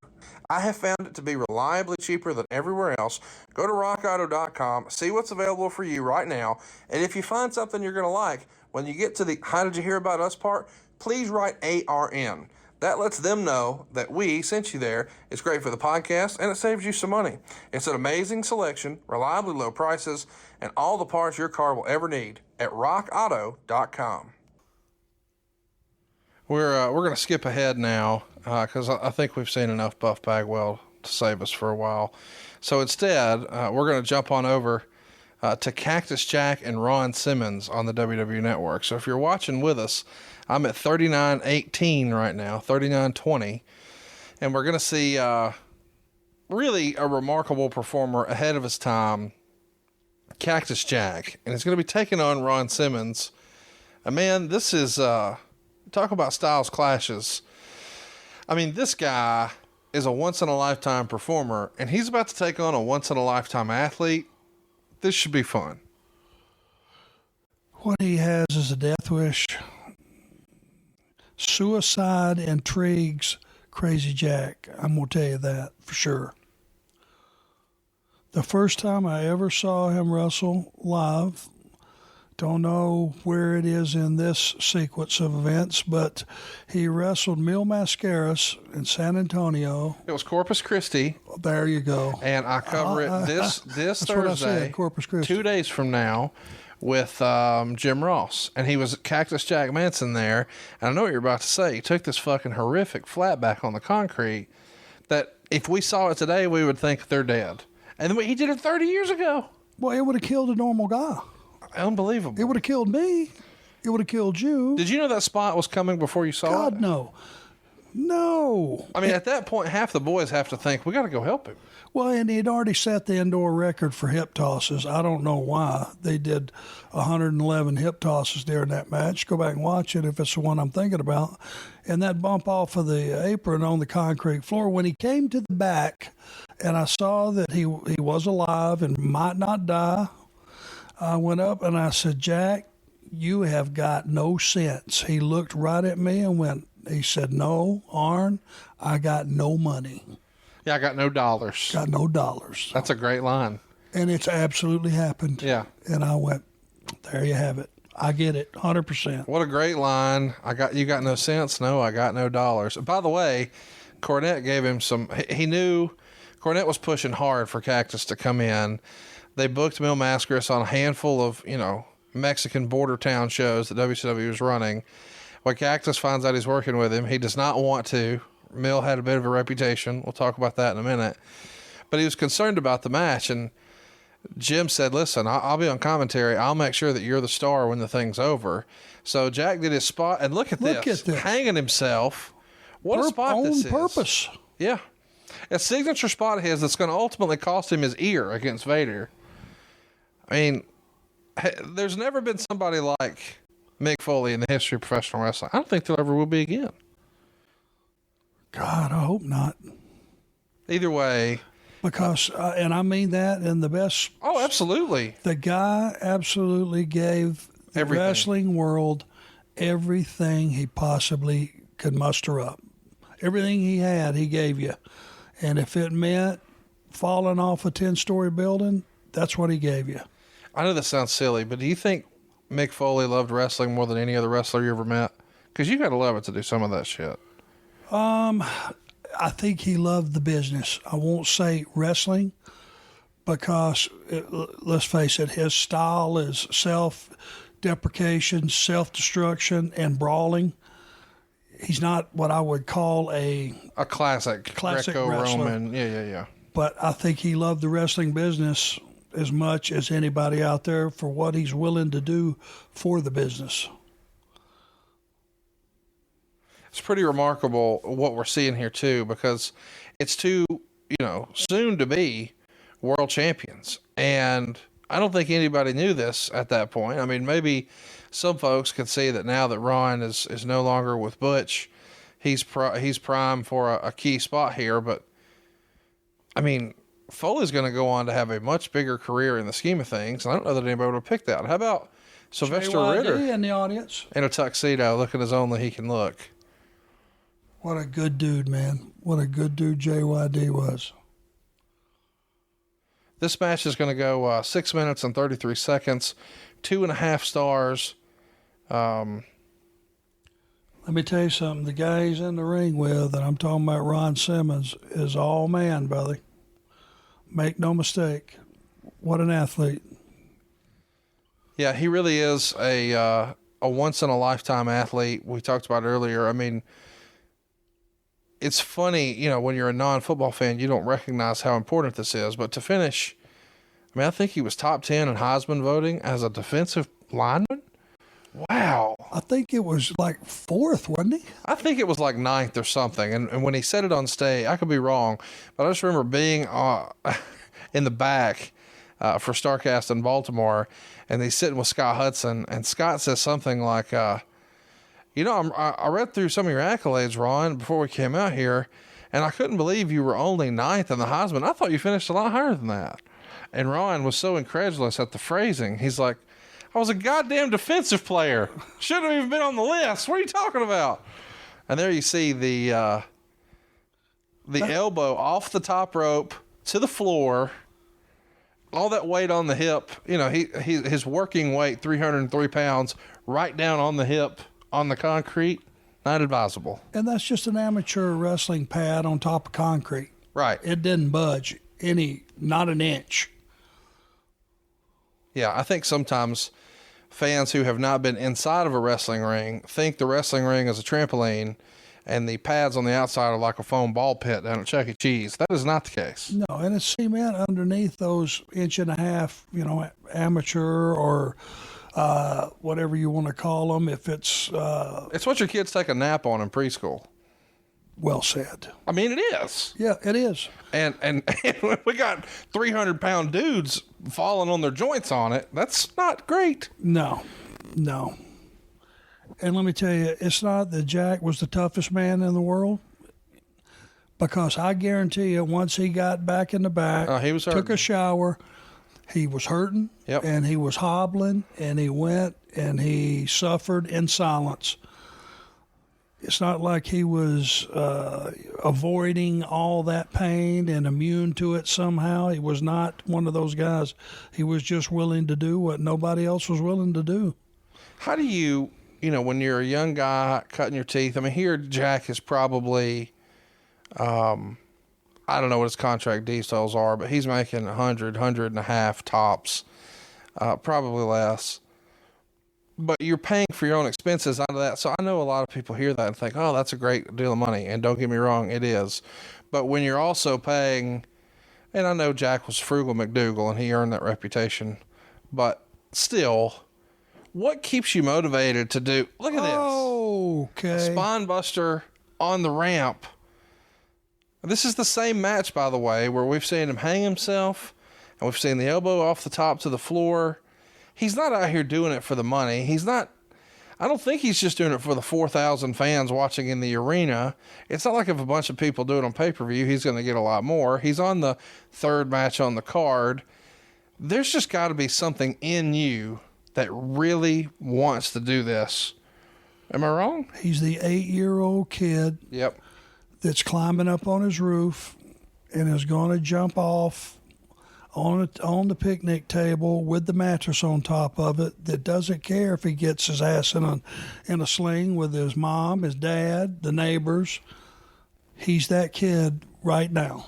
I have found it to be reliably cheaper than everywhere else. Go to rockauto.com, see what's available for you right now, and if you find something you're going to like, when you get to the "How did you hear about us" part, please write ARN. That lets them know that we sent you there. It's great for the podcast, and it saves you some money. It's an amazing selection, reliably low prices, and all the parts your car will ever need at rockauto.com. We're going to skip ahead now because I think we've seen enough Buff Bagwell to save us for a while. So instead, we're going to jump on over to Cactus Jack and Ron Simmons on the WWE Network. So if you're watching with us, I'm at 39:18 right now, 39:20, and we're going to see really a remarkable performer ahead of his time, Cactus Jack, and he's going to be taking on Ron Simmons. Man, this is... talk about styles clashes. I mean, this guy is a once-in-a-lifetime performer, and he's about to take on a once-in-a-lifetime athlete. This should be fun. What he has is a death wish. Suicide intrigues Crazy Jack. I'm going to tell you that for sure. The first time I ever saw him wrestle live, don't know where it is in this sequence of events, but he wrestled Mil Mascaras in San Antonio. It was Corpus Christi. There you go. And I cover it this Thursday, Corpus Christi. 2 days from now, with Jim Ross. And he was Cactus Jack Manson there. And I know what you're about to say. He took this fucking horrific flatback on the concrete that if we saw it today, we would think they're dead. And he did it 30 years ago. Well, it would have killed a normal guy. Unbelievable. It would have killed me. It would have killed you. Did you know that spot was coming before you saw it? God, no. No. I mean, at that point, half the boys have to think, we got to go help him. Well, and he'd already set the indoor record for hip tosses. I don't know why. They did 111 hip tosses during that match. Go back and watch it if it's the one I'm thinking about. And that bump off of the apron on the concrete floor, when he came to the back and I saw that he was alive and might not die, I went up and I said, Jack, you have got no sense. He looked right at me and he said, no, Arn, I got no money. Yeah, I got no dollars. Got no dollars. That's a great line. And it's absolutely happened. Yeah. And I went, there you have it. I get it, 100%. What a great line. You got no sense? No, I got no dollars. By the way, Cornette gave him he knew Cornette was pushing hard for Cactus to come in. They booked Mil Mascaras on a handful of, Mexican border town shows that WCW was running. When Cactus finds out he's working with him, he does not want to. Mil had a bit of a reputation. We'll talk about that in a minute. But he was concerned about the match. And Jim said, listen, I'll be on commentary. I'll make sure that you're the star when the thing's over. So Jack did his spot, and look at this. Hanging himself. What a spot this is. On purpose. Yeah. A signature spot of his that's going to ultimately cost him his ear against Vader. I mean, there's never been somebody like Mick Foley in the history of professional wrestling. I don't think there ever will be again. God, I hope not. Either way. Because, and I mean that in the best. Oh, absolutely. The guy absolutely gave the wrestling world everything he possibly could muster up. Everything he had, he gave you. And if it meant falling off a 10-story building, that's what he gave you. I know this sounds silly, but do you think Mick Foley loved wrestling more than any other wrestler you ever met? Because you got to love it to do some of that shit. I think he loved the business. I won't say wrestling because, let's face it, his style is self-deprecation, self-destruction, and brawling. He's not what I would call a classic Greco-Roman. Yeah. But I think he loved the wrestling business as much as anybody out there for what he's willing to do for the business. It's pretty remarkable what we're seeing here too, because it's two, soon to be world champions. And I don't think anybody knew this at that point. I mean, maybe some folks could see that now that Ron is no longer with Butch, he's prime for a key spot here. But I mean, Foley's going to go on to have a much bigger career in the scheme of things. And I don't know that anybody would have picked that. How about Sylvester Ritter in the audience in a tuxedo, looking as only he can look? What a good dude, man. What a good dude JYD was. This match is going to go 6 minutes and 33 seconds, 2.5 stars. Let me tell you something. The guy he's in the ring with, and I'm talking about Ron Simmons, is all man, brother. Make no mistake. What an athlete. Yeah, he really is a once-in-a-lifetime athlete. We talked about it earlier. I mean, it's funny, when you're a non-football fan, you don't recognize how important this is. But to finish, I think he was top 10 in Heisman voting as a defensive lineman. Wow. I think it was like 4th, wasn't he? I think it was like 9th or something. And when he said it on stage, I could be wrong, but I just remember being in the back for StarCast in Baltimore, and he's sitting with Scott Hudson, and Scott says something like, I read through some of your accolades, Ron, before we came out here, and I couldn't believe you were only 9th in the Heisman. I thought you finished a lot higher than that. And Ron was so incredulous at the phrasing. He's like, I was a goddamn defensive player. Shouldn't have even been on the list. What are you talking about? And there you see the elbow off the top rope to the floor, all that weight on the hip. His working weight, 303 pounds, right down on the hip. On the concrete, not advisable. And that's just an amateur wrestling pad on top of concrete. Right. It didn't budge not an inch. Yeah, I think sometimes fans who have not been inside of a wrestling ring think the wrestling ring is a trampoline and the pads on the outside are like a foam ball pit down at Chuck E. Cheese. That is not the case. No, and it's cement underneath those 1.5 inch, amateur or whatever you want to call them. If it's what your kids take a nap on in preschool. Well said. I mean, it is. Yeah, it is. And we got 300-pound dudes falling on their joints on it. That's not great. No. And let me tell you, it's not that Jack was the toughest man in the world, because I guarantee you, once he got back in the back, he was took a shower, he was hurting, yep. And he was hobbling, and he went and he suffered in silence. It's not like he was avoiding all that pain and immune to it somehow. He was not one of those guys. He was just willing to do what nobody else was willing to do. How do you, when you're a young guy cutting your teeth, here Jack is probably, I don't know what his contract details are, but he's making 100.5 tops, probably less. But you're paying for your own expenses out of that. So I know a lot of people hear that and think, oh, that's a great deal of money. And don't get me wrong, it is. But when you're also paying And I know Jack was Frugal McDougal, and he earned that reputation. But still, what keeps you motivated to do? Look at this. Okay. A spine buster on the ramp. This is the same match, by the way, where we've seen him hang himself, and we've seen the elbow off the top to the floor. He's not out here doing it for the money. I don't think he's just doing it for the 4,000 fans watching in the arena. It's not like if a bunch of people do it on pay-per-view, he's going to get a lot more. He's on the third match on the card. There's just got to be something in you that really wants to do this. Am I wrong? He's the 8-year-old kid. Yep. That's climbing up on his roof and is going to jump off on the picnic table with the mattress on top of it, that doesn't care if he gets his ass in a sling with his mom, his dad, the neighbors. He's that kid right now.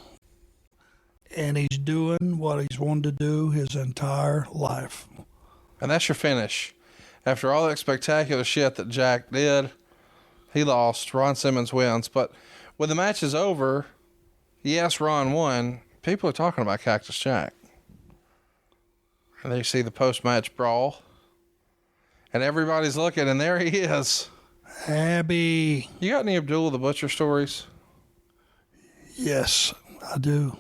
And he's doing what he's wanted to do his entire life. And that's your finish. After all that spectacular shit that Jack did, he lost. Ron Simmons wins. But when the match is over, yes, Ron won. People are talking about Cactus Jack. And there you see the post-match brawl. And everybody's looking, and there he is. Abby. You got any Abdullah the Butcher stories? Yes, I do.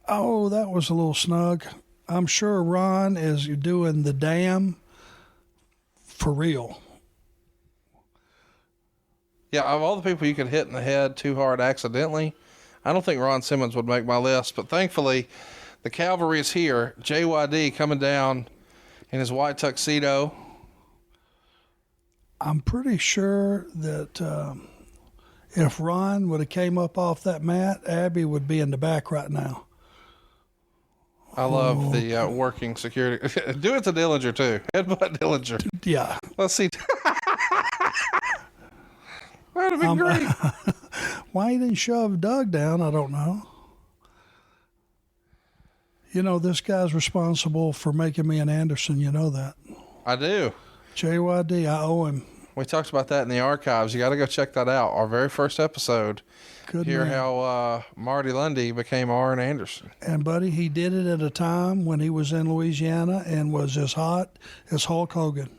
Oh, that was a little snug. I'm sure Ron is doing the damn for real. Yeah, of all the people you could hit in the head too hard accidentally, I don't think Ron Simmons would make my list. But thankfully, the cavalry is here. JYD coming down in his white tuxedo. I'm pretty sure that if Ron would have came up off that mat, Abby would be in the back right now. I love the working security. Do it to Dillinger, too. Headbutt Dillinger. Yeah. Let's see. That would have been great. Why he didn't shove Doug down, I don't know. You know, this guy's responsible for making me an Anderson. You know that. I do. JYD, I owe him. We talked about that in the archives. You got to go check that out. Our very first episode. Good Hear man. how Marty Lundy became Arn Anderson. And, buddy, he did it at a time when he was in Louisiana and was as hot as Hulk Hogan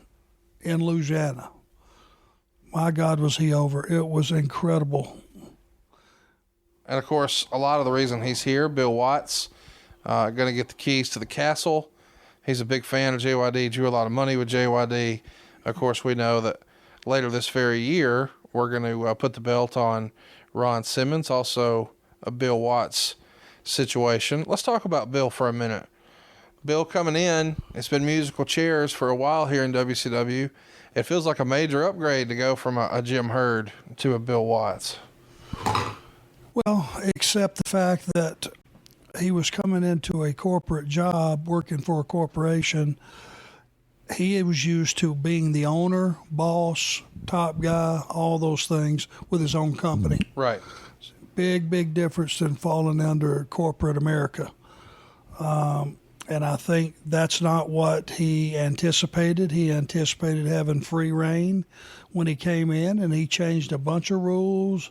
in Louisiana. My God, was he over. It was incredible. And, of course, a lot of the reason he's here, Bill Watts, going to get the keys to the castle. He's a big fan of JYD, drew a lot of money with JYD. Of course, we know that later this very year, we're going to put the belt on Ron Simmons, also a Bill Watts situation. Let's talk about Bill for a minute. Bill coming in, it's been musical chairs for a while here in WCW. It feels like a major upgrade to go from a Jim Herd to a Bill Watts. Well, except the fact that he was coming into a corporate job, working for a corporation. He was used to being the owner, boss, top guy, all those things with his own company. Right. Big, big difference than falling under corporate America. And I think that's not what he anticipated. He anticipated having free reign when he came in, and he changed a bunch of rules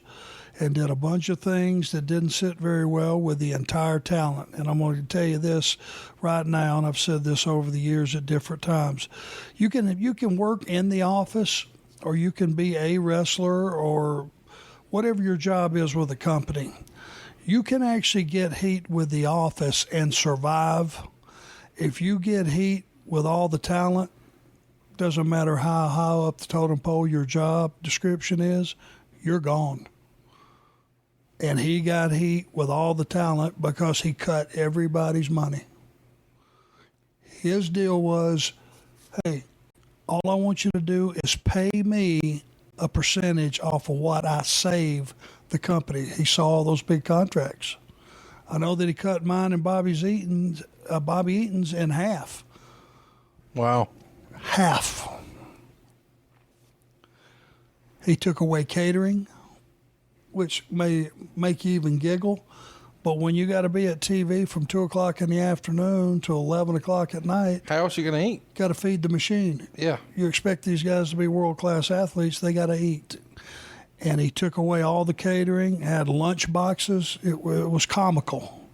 and did a bunch of things that didn't sit very well with the entire talent. And I'm going to tell you this right now, and I've said this over the years at different times. You can work in the office, or you can be a wrestler, or whatever your job is with a company. You can actually get heat with the office and survive. If you get heat with all the talent, doesn't matter how high up the totem pole your job description is, you're gone. And he got heat with all the talent because he cut everybody's money. His deal was, hey, all I want you to do is pay me a percentage off of what I save the company. He saw all those big contracts. I know that he cut mine and Bobby Eaton's in half. Wow. Half. He took away catering, which may make you even giggle. But when you got to be at TV from 2 o'clock in the afternoon to 11 o'clock at night. How else are you going to eat? Got to feed the machine. Yeah. You expect these guys to be world-class athletes, they got to eat. and he took away all the catering, had lunch boxes. It was comical.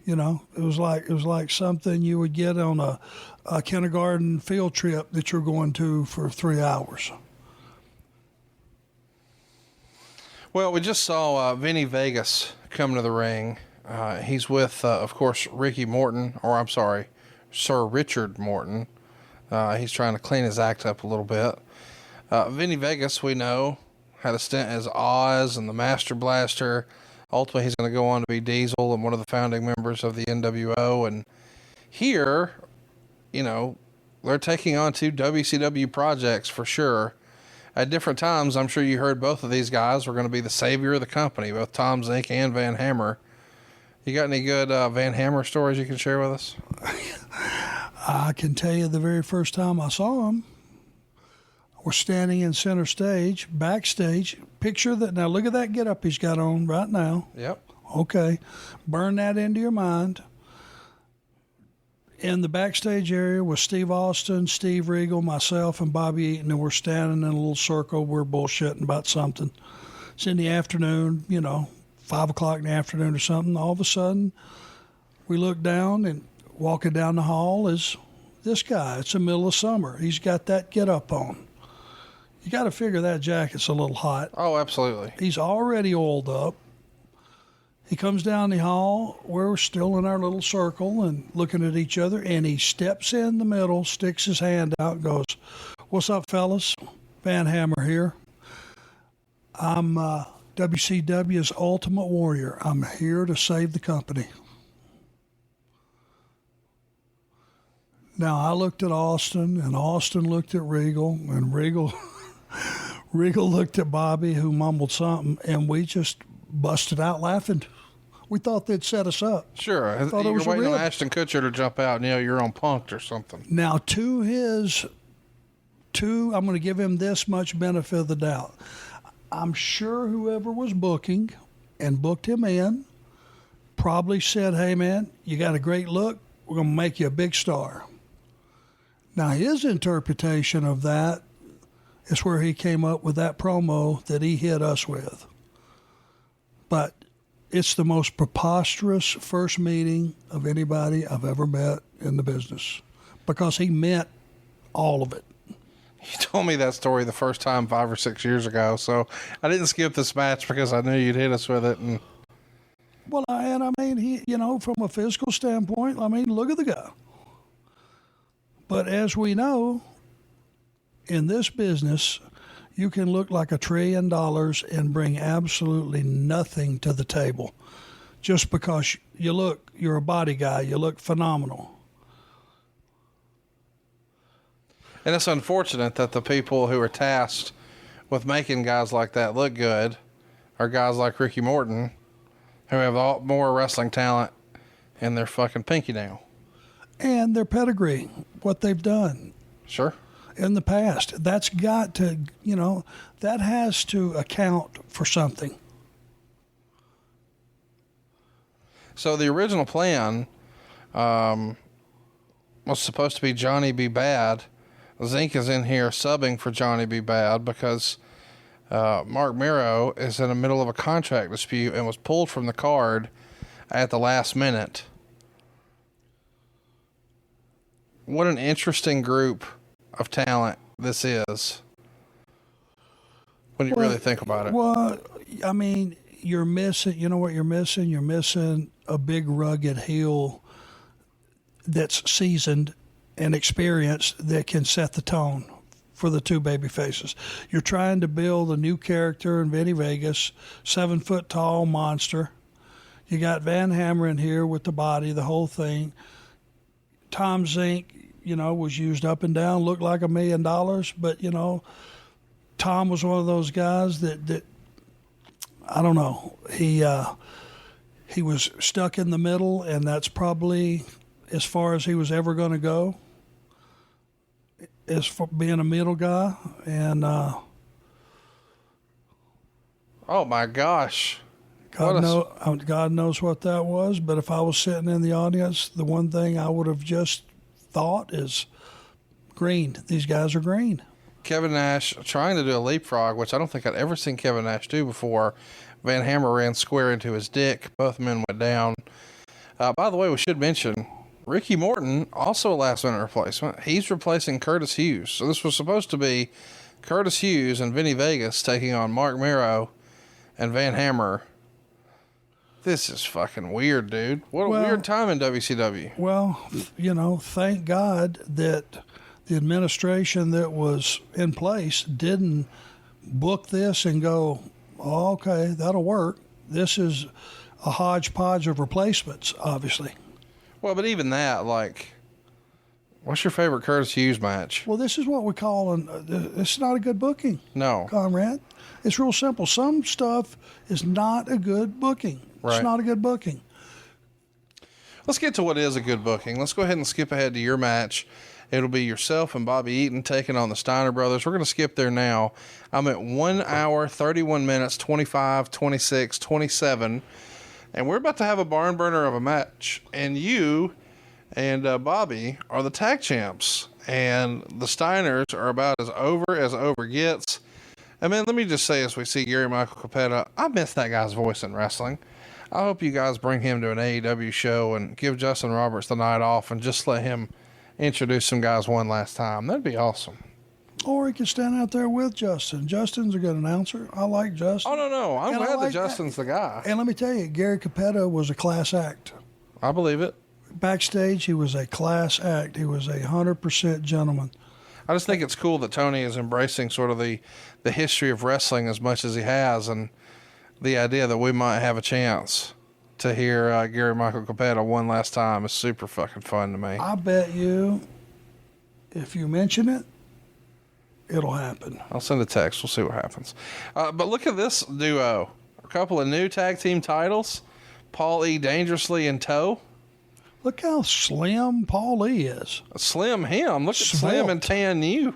You know, it was like something you would get on a kindergarten field trip that you're going to for 3 hours. Well, we just saw Vinnie Vegas come to the ring. He's with, of course, Sir Richard Morton. He's trying to clean his act up a little bit. Vinnie Vegas, we know, had a stint as Oz and the Master Blaster. Ultimately, he's going to go on to be Diesel and one of the founding members of the NWO. And here, you know, they're taking on 2 WCW projects for sure. At different times, I'm sure you heard both of these guys were going to be the savior of the company, both Tom Zink and Van Hammer. You got any good Van Hammer stories you can share with us? I can tell you the very first time I saw him, we're standing in center stage, backstage. Picture that. Now, look at that get-up he's got on right now. Yep. Okay. Burn that into your mind. In the backstage area was Steve Austin, Steve Regal, myself, and Bobby Eaton, and we're standing in a little circle. We're bullshitting about something. It's in the afternoon, 5 o'clock in the afternoon or something. All of a sudden, we look down, and walking down the hall is this guy. It's the middle of summer. He's got that get-up on. You got to figure that jacket's a little hot. Oh, absolutely. He's already oiled up. He comes down the hall. We're still in our little circle and looking at each other, and he steps in the middle, sticks his hand out, and goes, "What's up, fellas? Van Hammer here. I'm WCW's Ultimate Warrior. I'm here to save the company." Now, I looked at Austin, and Austin looked at Regal, and Regal looked at Bobby, who mumbled something, and we just busted out laughing. We thought they'd set us up. Sure. You're waiting on Ashton Kutcher to jump out, and you're on Punked or something. Now, I'm going to give him this much benefit of the doubt. I'm sure whoever was booking and booked him in probably said, "Hey, man, you got a great look. We're going to make you a big star." Now, his interpretation of that is where he came up with that promo that he hit us with. But it's the most preposterous first meeting of anybody I've ever met in the business, because he meant all of it. You told me that story the first time 5 or 6 years ago, so I didn't skip this match because I knew you'd hit us with it. Well, I mean, he, from a physical standpoint, look at the guy. But as we know, in this business, you can look like $1 trillion and bring absolutely nothing to the table just because you're a body guy, you look phenomenal. And it's unfortunate that the people who are tasked with making guys like that look good are guys like Ricky Morton, who have more wrestling talent in their fucking pinky nail. And their pedigree, what they've done. Sure. In the past. That's got to, that has to account for something. So the original plan was supposed to be Johnny B. Bad. Zink is in here subbing for Johnny B. Bad because Mark Miro is in the middle of a contract dispute and was pulled from the card at the last minute. What an interesting group of talent this is when you really think about it. Well, I mean, you're missing, you know what you're missing? You're missing a big rugged heel that's seasoned and experienced that can set the tone for the 2 baby faces. You're trying to build a new character in Vinnie Vegas, 7-foot tall monster. You got Van Hammer in here with the body, the whole thing. Tom Zink, was used up and down, looked like $1 million, but, Tom was one of those guys that I don't know. He was stuck in the middle, and that's probably as far as he was ever going to go, as for being a middle guy. And oh my gosh. God knows what that was, but if I was sitting in the audience, the one thing I would have just thought is green. These guys are green. Kevin Nash trying to do a leapfrog, which I don't think I'd ever seen Kevin Nash do before. Van Hammer ran square into his dick. Both men went down. By the way, we should mention Ricky Morton, also a last-minute replacement. He's replacing Curtis Hughes. So this was supposed to be Curtis Hughes and Vinnie Vegas taking on Mark Mero and Van Hammer. This is fucking weird, dude. What a weird time in WCW. Well, you know, thank God that the administration that was in place didn't book this and go, oh, okay, that'll work. This is a hodgepodge of replacements, obviously. Well, but even that, like, what's your favorite Curtis Hughes match? Well, this is what we call it's not a good booking. No. Conrad. It's real simple. Some stuff is not a good booking. Right. It's not a good booking. Let's get to what is a good booking. Let's go ahead and skip ahead to your match. It'll be yourself and Bobby Eaton taking on the Steiner Brothers. We're going to skip there now. I'm at 1 hour, 31 minutes, 25, 26, 27. And we're about to have a barn burner of a match. And you and Bobby are the tag champs. And the Steiners are about as over gets. And man, let me just say, as we see Gary Michael Capetta, I miss that guy's voice in wrestling. I hope you guys bring him to an AEW show and give Justin Roberts the night off and just let him introduce some guys one last time. That'd be awesome. Or he could stand out there with Justin. Justin's a good announcer. I like Justin. Oh, no. I'm glad that Justin's the guy. And let me tell you, Gary Capetta was a class act. I believe it. Backstage, he was a class act. He was 100% gentleman. I just think it's cool that Tony is embracing sort of the history of wrestling as much as he has, and the idea that we might have a chance to hear Gary Michael Capetta one last time is super fucking fun to me. I bet you, if you mention it, it'll happen. I'll send a text. We'll see what happens. But look at this duo. A couple of new tag team titles. Paul E. Dangerously in tow. Look how slim Paul E. is. Slim him. Look at Slim and tan you.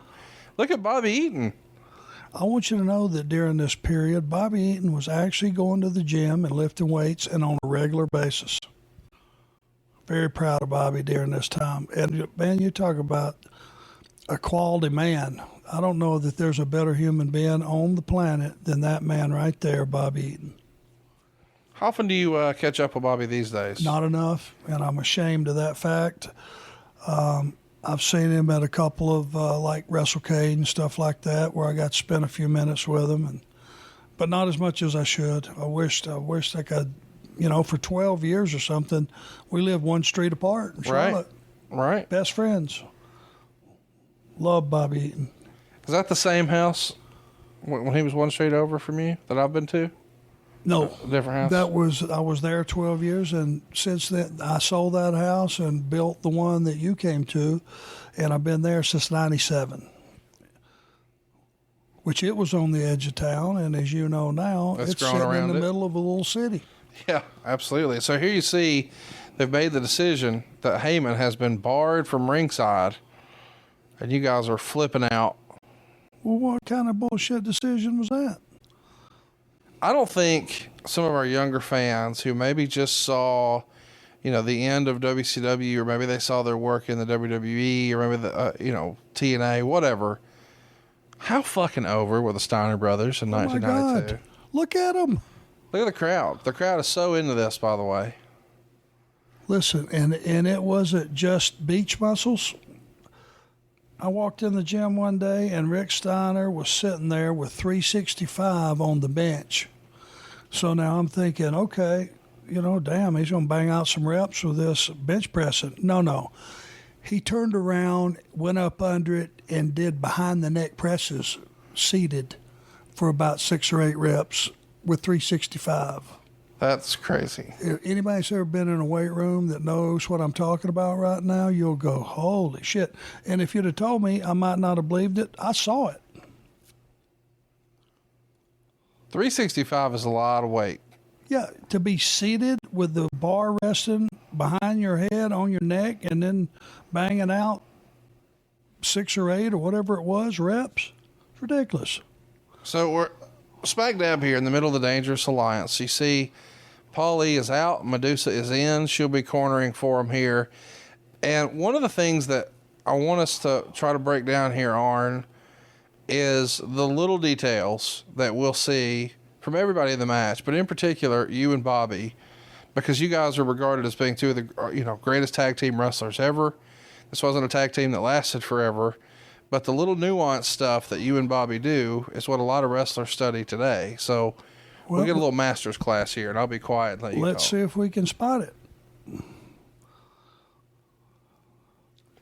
Look at Bobby Eaton. I want you to know that during this period, Bobby Eaton was actually going to the gym and lifting weights and on a regular basis. Very proud of Bobby during this time. And man, you talk about a quality man. I don't know that there's a better human being on the planet than that man right there, Bobby Eaton. How often do you catch up with Bobby these days? Not enough, and I'm ashamed of that fact. I've seen him at a couple of like WrestleCade and stuff like that, where I got to spend a few minutes with him, but not as much as I should. I wish I could, you know, for 12 years or something, we lived one street apart in Charlotte. Right. Best friends. Love Bobby Eaton. Is that the same house when he was one street over from you that I've been to? No, a different house. I was there 12 years, and since then I sold that house and built the one that you came to, and I've been there since '97. Which it was on the edge of town, and as you know now, it's sitting in the middle of a little city. Yeah, absolutely. So here you see they've made the decision that Heyman has been barred from ringside, and you guys are flipping out. Well, what kind of bullshit decision was that? I don't think some of our younger fans who maybe just saw, you know, the end of WCW, or maybe they saw their work in the WWE, or maybe the, TNA, whatever. How fucking over were the Steiner Brothers in 1992? God. Look at them. Look at the crowd. The crowd is so into this, by the way. Listen, and it wasn't just beach muscles. I walked in the gym one day, and Rick Steiner was sitting there with 365 on the bench. So now I'm thinking, okay, you know, damn, he's going to bang out some reps with this bench pressing. No. He turned around, went up under it, and did behind-the-neck presses seated for about 6 or 8 reps with 365. That's crazy. If anybody's ever been in a weight room that knows what I'm talking about right now, you'll go, holy shit. And if you'd have told me, I might not have believed it. I saw it. 365 is a lot of weight. Yeah, to be seated with the bar resting behind your head on your neck and then banging out 6 or 8 or whatever it was reps, it's ridiculous. So we're smack dab here in the middle of the Dangerous Alliance. You see Paul E is out, Medusa is in. She'll be cornering for him here. And one of the things that I want us to try to break down here, Arn, is the little details that we'll see from everybody in the match, but in particular, you and Bobby, because you guys are regarded as being two of the greatest tag team wrestlers ever. This wasn't a tag team that lasted forever, but the little nuanced stuff that you and Bobby do is what a lot of wrestlers study today. So we'll get a little master's class here, and I'll be quiet and let you Let's see if we can spot it.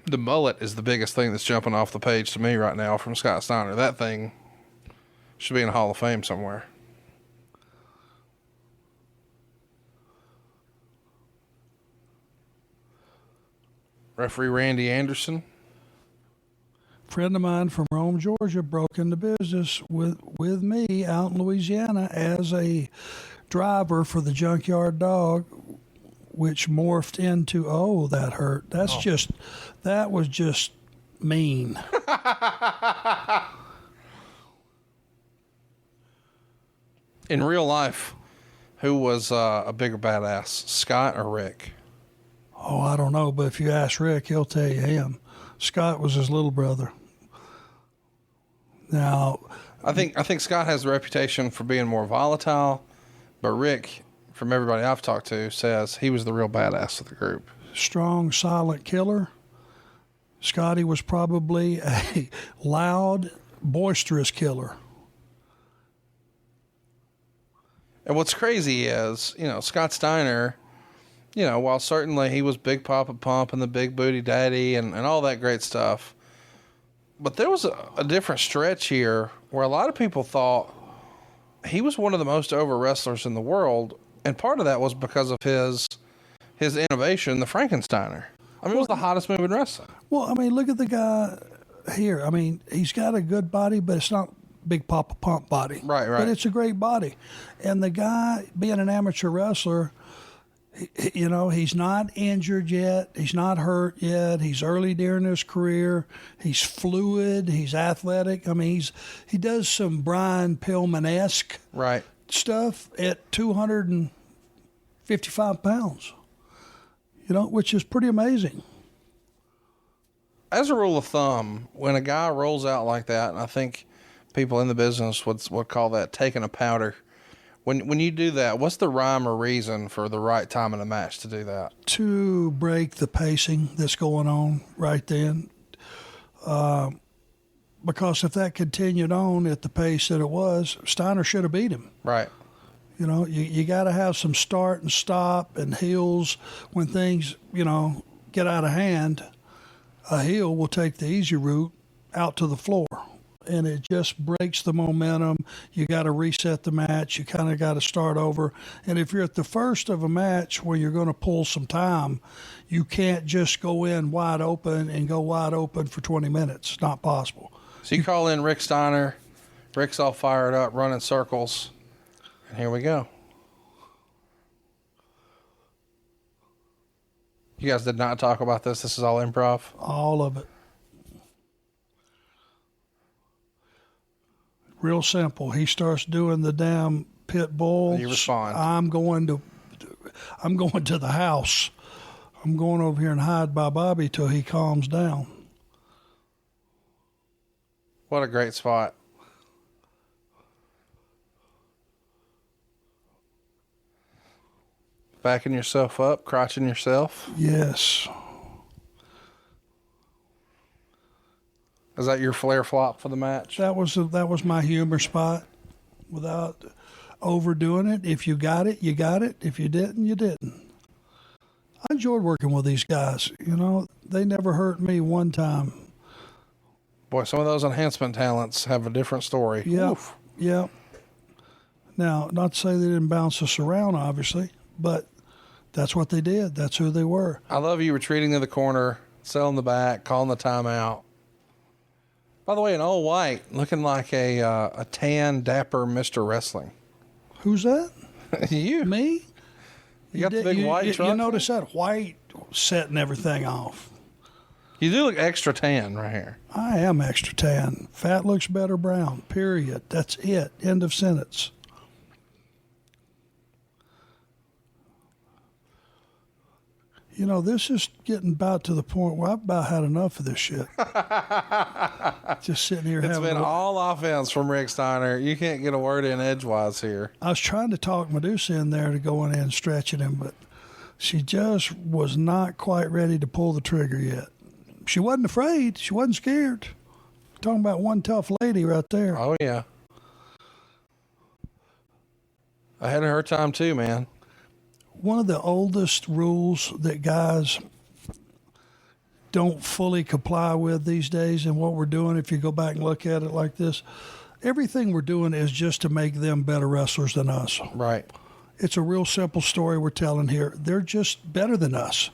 The mullet is the biggest thing that's jumping off the page to me right now from Scott Steiner. That thing should be in a Hall of Fame somewhere. Referee Randy Anderson. Friend of mine from Rome, Georgia, broke into business with me out in Louisiana as a driver for the Junkyard Dog, which morphed into, oh, that hurt. That was just mean. In real life, who was a bigger badass, Scott or Rick? Oh, I don't know, but if you ask Rick, he'll tell you him. Scott was his little brother. Now, I think Scott has the reputation for being more volatile, but Rick, from everybody I've talked to, says he was the real badass of the group. Strong, silent killer. Scotty was probably a loud, boisterous killer. And what's crazy is, Scott Steiner, while certainly he was Big Papa Pump and the Big Booty Daddy and all that great stuff, but there was a different stretch here where a lot of people thought he was one of the most over wrestlers in the world, and part of that was because of his innovation, the Frankensteiner. I mean, it was the hottest move in wrestling. Well, I mean, look at the guy here. I mean, he's got a good body, but it's not Big Papa Pump body. Right. But it's a great body. And the guy, being an amateur wrestler, he's not injured yet. He's not hurt yet. He's early during his career. He's fluid. He's athletic. I mean, he does some Brian Pillman-esque stuff at 255 pounds, which is pretty amazing. As a rule of thumb, when a guy rolls out like that, and I think people in the business would call that taking a powder. When you do that, what's the rhyme or reason for the right time in a match to do that? To break the pacing that's going on right then. Because if that continued on at the pace that it was, Steiner should have beat him. Right. You got to have some start and stop and heels when things, get out of hand. A heel will take the easy route out to the floor. And it just breaks the momentum. You got to reset the match. You kind of got to start over. And if you're at the first of a match where you're going to pull some time, you can't just go in wide open and go wide open for 20 minutes. It's not possible. So you call in Rick Steiner. Rick's all fired up, running circles. And here we go. You guys did not talk about this. This is all improv? All of it. Real simple. He starts doing the damn pit bull. You respond. I'm going to the house. I'm going over here and hide by Bobby till he calms down. What a great spot. Backing yourself up, crotching yourself. Yes. Is that your flare flop for the match? That was my humor spot, without overdoing it. If you got it, you got it. If you didn't, you didn't. I enjoyed working with these guys. They never hurt me one time. Boy, some of those enhancement talents have a different story. Yep. Now, not to say they didn't bounce us around, obviously, but that's what they did. That's who they were. I love you retreating to the corner, selling the back, calling the timeout. By the way, in all white, looking like a tan, dapper Mr. Wrestling. Who's that? You. Me? You got the big white trunk? You notice that white setting everything off. You do look extra tan right here. I am extra tan. Fat looks better brown, period. That's it. End of sentence. You know, this is getting about to the point where I've about had enough of this shit. Just sitting here It's having been all offense from Rick Steiner. You can't get a word in edgewise here. I was trying to talk Medusa in there to go in and stretching him, but she just was not quite ready to pull the trigger yet. She wasn't afraid. She wasn't scared. Talking about one tough lady right there. Oh, yeah. Ahead of her time, too, man. One of the oldest rules that guys don't fully comply with these days, and what we're doing, if you go back and look at it like this, everything we're doing is just to make them better wrestlers than us. Right. It's a real simple story we're telling here. They're just better than us.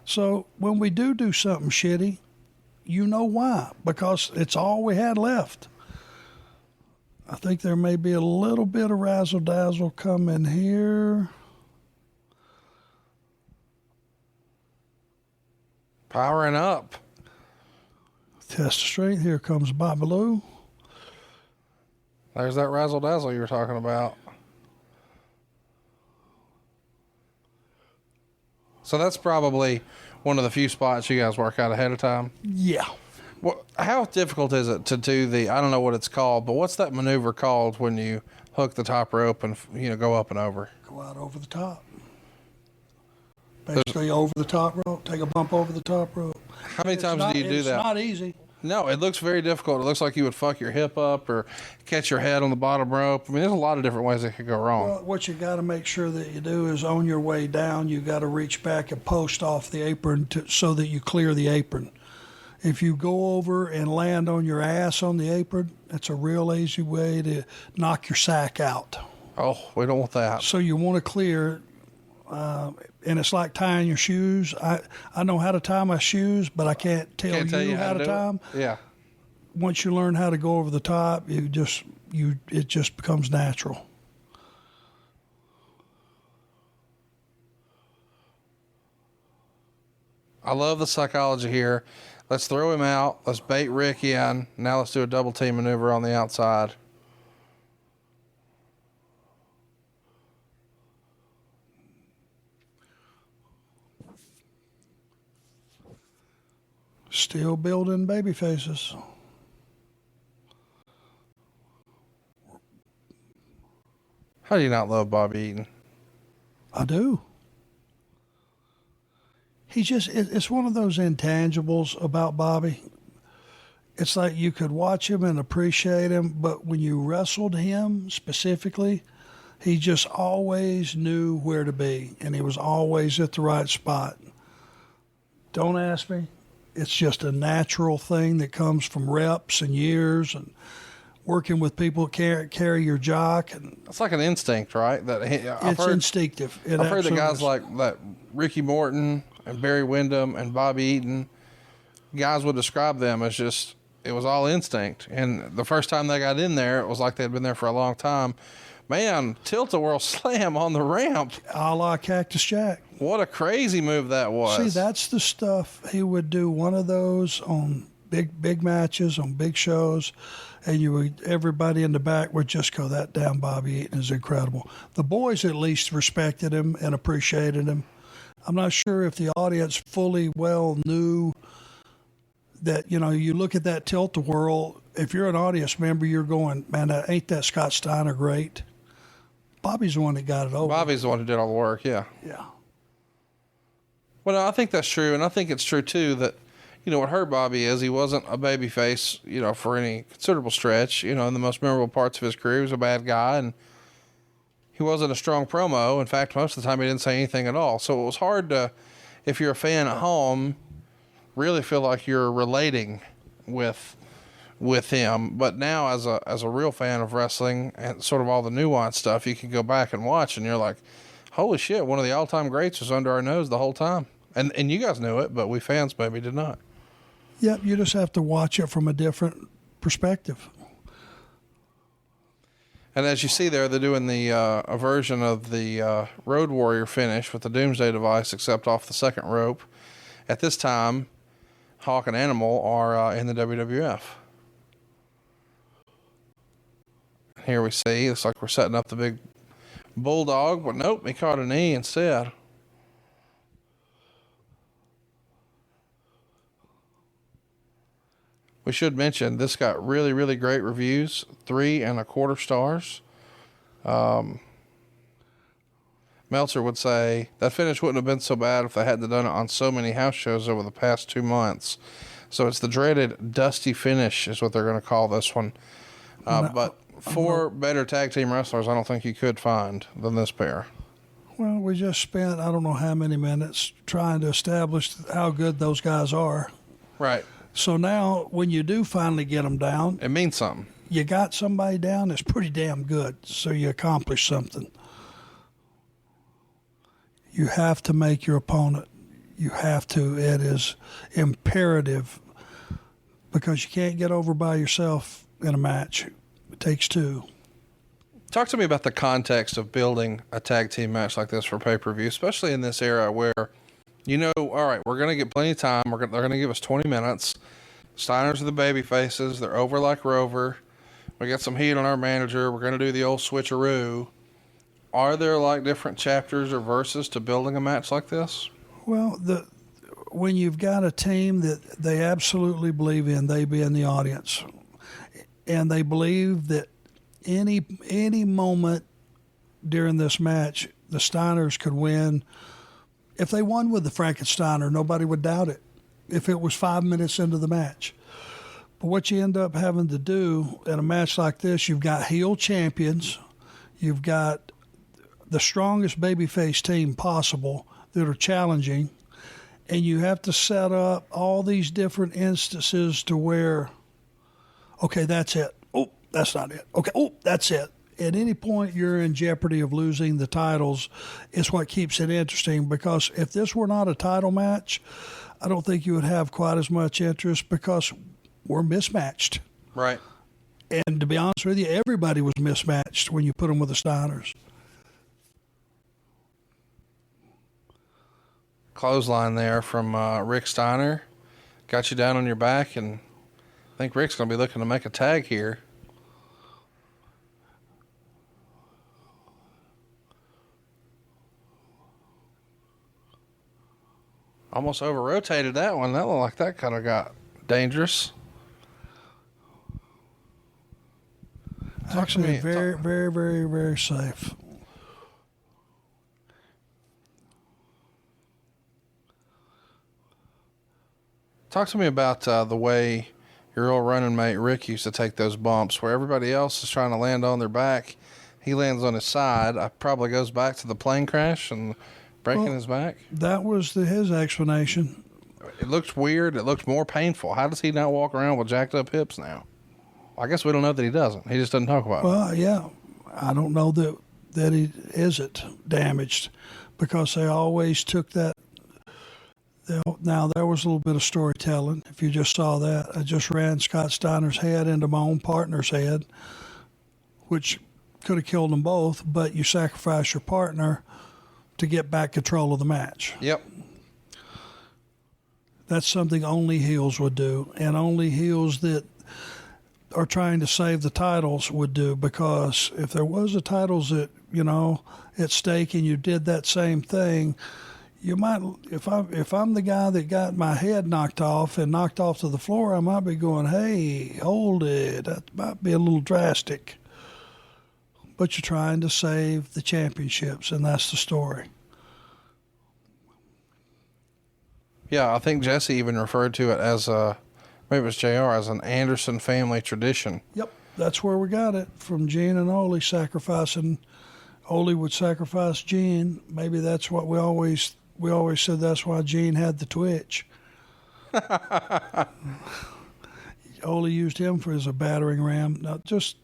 So when we do something shitty, you know why, because it's all we had left. I think there may be a little bit of razzle-dazzle coming here. Powering up. Test of strength. Here comes Bobby Lou. There's that razzle-dazzle you were talking about. So that's probably one of the few spots you guys work out ahead of time? Yeah. Well, how difficult is it to do the, I don't know what it's called, but what's that maneuver called when you hook the top rope and, go up and over? Go out over the top. Basically over the top rope. Take a bump over the top rope. How many times do you do that? It's not easy. No, it looks very difficult. It looks like you would fuck your hip up or catch your head on the bottom rope. I mean, there's a lot of different ways it could go wrong. Well, what you got to make sure that you do is on your way down, you got to reach back and post off the apron so that you clear the apron. If you go over and land on your ass on the apron, that's a real easy way to knock your sack out. Oh, we don't want that. So you want to clear, and it's like tying your shoes. I know how to tie my shoes, but I can't tell you how to tie them. Yeah. Once you learn how to go over the top, it just becomes natural. I love the psychology here. Let's throw him out. Let's bait Rick in. Now let's do a double team maneuver on the outside. Still building baby faces. How do you not love Bobby Eaton? I do. It's one of those intangibles about Bobby. It's like you could watch him and appreciate him, but when you wrestled him specifically, he just always knew where to be, and he was always at the right spot. Don't ask me. It's just a natural thing that comes from reps and years and working with people that carry your jock. And it's like an instinct, right? It's instinctive. I've heard the guys like that Ricky Morton and Barry Windham and Bobby Eaton, guys would describe them as just, it was all instinct. And the first time they got in there, it was like they'd been there for a long time. Man, tilt-a-whirl slam on the ramp. A la Cactus Jack. What a crazy move that was. See, that's the stuff he would do, one of those on big matches, on big shows, and everybody in the back would just go, that damn Bobby Eaton is incredible. The boys at least respected him and appreciated him. I'm not sure if the audience fully well knew that, you look at that tilt-a-whirl, if you're an audience member, you're going, man, ain't that Scott Steiner great? Bobby's the one that got it over. Bobby's the one who did all the work, yeah. Yeah. Well, no, I think that's true, and I think it's true, too, that, what hurt Bobby is he wasn't a babyface, for any considerable stretch. In the most memorable parts of his career, he was a bad guy, and he wasn't a strong promo. In fact, most of the time he didn't say anything at all. So it was hard to, if you're a fan at home, really feel like you're relating with him. But now as a real fan of wrestling and sort of all the nuanced stuff, you can go back and watch and you're like, holy shit, one of the all-time greats was under our nose the whole time. And you guys knew it, but we fans maybe did not. Yep, you just have to watch it from a different perspective. And as you see there, they're doing a version of the Road Warrior finish with the Doomsday device, except off the second rope. At this time, Hawk and Animal are in the WWF. And here we see, looks like we're setting up the big Bulldog, but nope, he caught a knee instead. We should mention this got really, really great reviews, 3.25 stars. Meltzer would say that finish wouldn't have been so bad if they hadn't done it on so many house shows over the past 2 months. So it's the dreaded dusty finish is what they're going to call this one. But 4 better tag team wrestlers I don't think you could find than this pair. Well, we just spent I don't know how many minutes trying to establish how good those guys are. Right. So now when you do finally get them down, it means something. You got somebody down that's pretty damn good, so you accomplished something. You have to make your opponent. You have to. It is imperative because you can't get over by yourself in a match. It takes 2. Talk to me about the context of building a tag team match like this for pay-per-view, especially in this era where, all right, we're going to get plenty of time. They're going to give us 20 minutes. Steiner's are the baby faces. They're over like Rover. We got some heat on our manager. We're going to do the old switcheroo. Are there like different chapters or verses to building a match like this? Well, when you've got a team that they absolutely believe in, they be in the audience, and they believe that any moment during this match, the Steiners could win. If they won with the Frankensteiner, nobody would doubt it if it was 5 minutes into the match. But what you end up having to do in a match like this, you've got heel champions, you've got the strongest babyface team possible that are challenging, and you have to set up all these different instances to where, okay, that's it. Oh, that's not it. Okay, oh, that's it. At any point you're in jeopardy of losing the titles is what keeps it interesting, because if this were not a title match, I don't think you would have quite as much interest because we're mismatched. Right. And to be honest with you, everybody was mismatched when you put them with the Steiners. Clothesline there from Rick Steiner. Got you down on your back, and I think Rick's going to be looking to make a tag here. Almost over-rotated that one. That looked like that kind of got dangerous. Actually, very, very, very, very safe. Talk to me about the way your old running mate Rick used to take those bumps, where everybody else is trying to land on their back. He lands on his side. Probably goes back to the plane crash and breaking his back. That was his explanation. It looks weird. It looks more painful. How does he not walk around with jacked up hips now? I guess we don't know that he doesn't. He just doesn't talk about it. Well, yeah. I don't know that he isn't damaged, because they always took that. Now, there was a little bit of storytelling. If you just saw that, I just ran Scott Steiner's head into my own partner's head, which could have killed them both, but you sacrifice your partner to get back control of the match. Yep. That's something only heels would do, and only heels that are trying to save the titles would do, because if there was a titles that, at stake and you did that same thing, you might, if I'm the guy that got my head knocked off and knocked off to the floor, I might be going, hey, hold it. That might be a little drastic. But you're trying to save the championships, and that's the story. Yeah, I think Jesse even referred to it as maybe it was JR, as an Anderson family tradition. Yep, that's where we got it, from Gene and Ole sacrificing. Ole would sacrifice Gene. Maybe that's what we always said, that's why Gene had the twitch. Ole used him as a battering ram. Not just,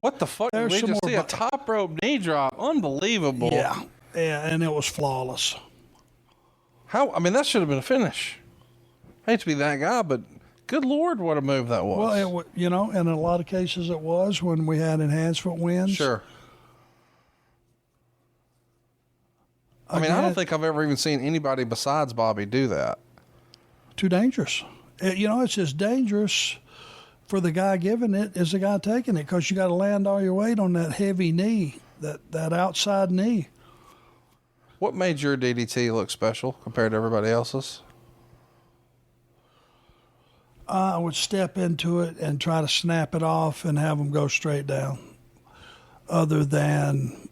what the fuck? Did we just see a top rope knee drop? Unbelievable. Yeah, and it was flawless. That should have been a finish. I hate to be that guy, but good Lord, what a move that was. Well, in a lot of cases it was when we had enhancement wins. Sure. I don't think I've ever even seen anybody besides Bobby do that. Too dangerous. It's as dangerous for the guy giving it as the guy taking it, because you got to land all your weight on that heavy knee, that outside knee. What made your DDT look special compared to everybody else's? I would step into it and try to snap it off and have them go straight down. Other than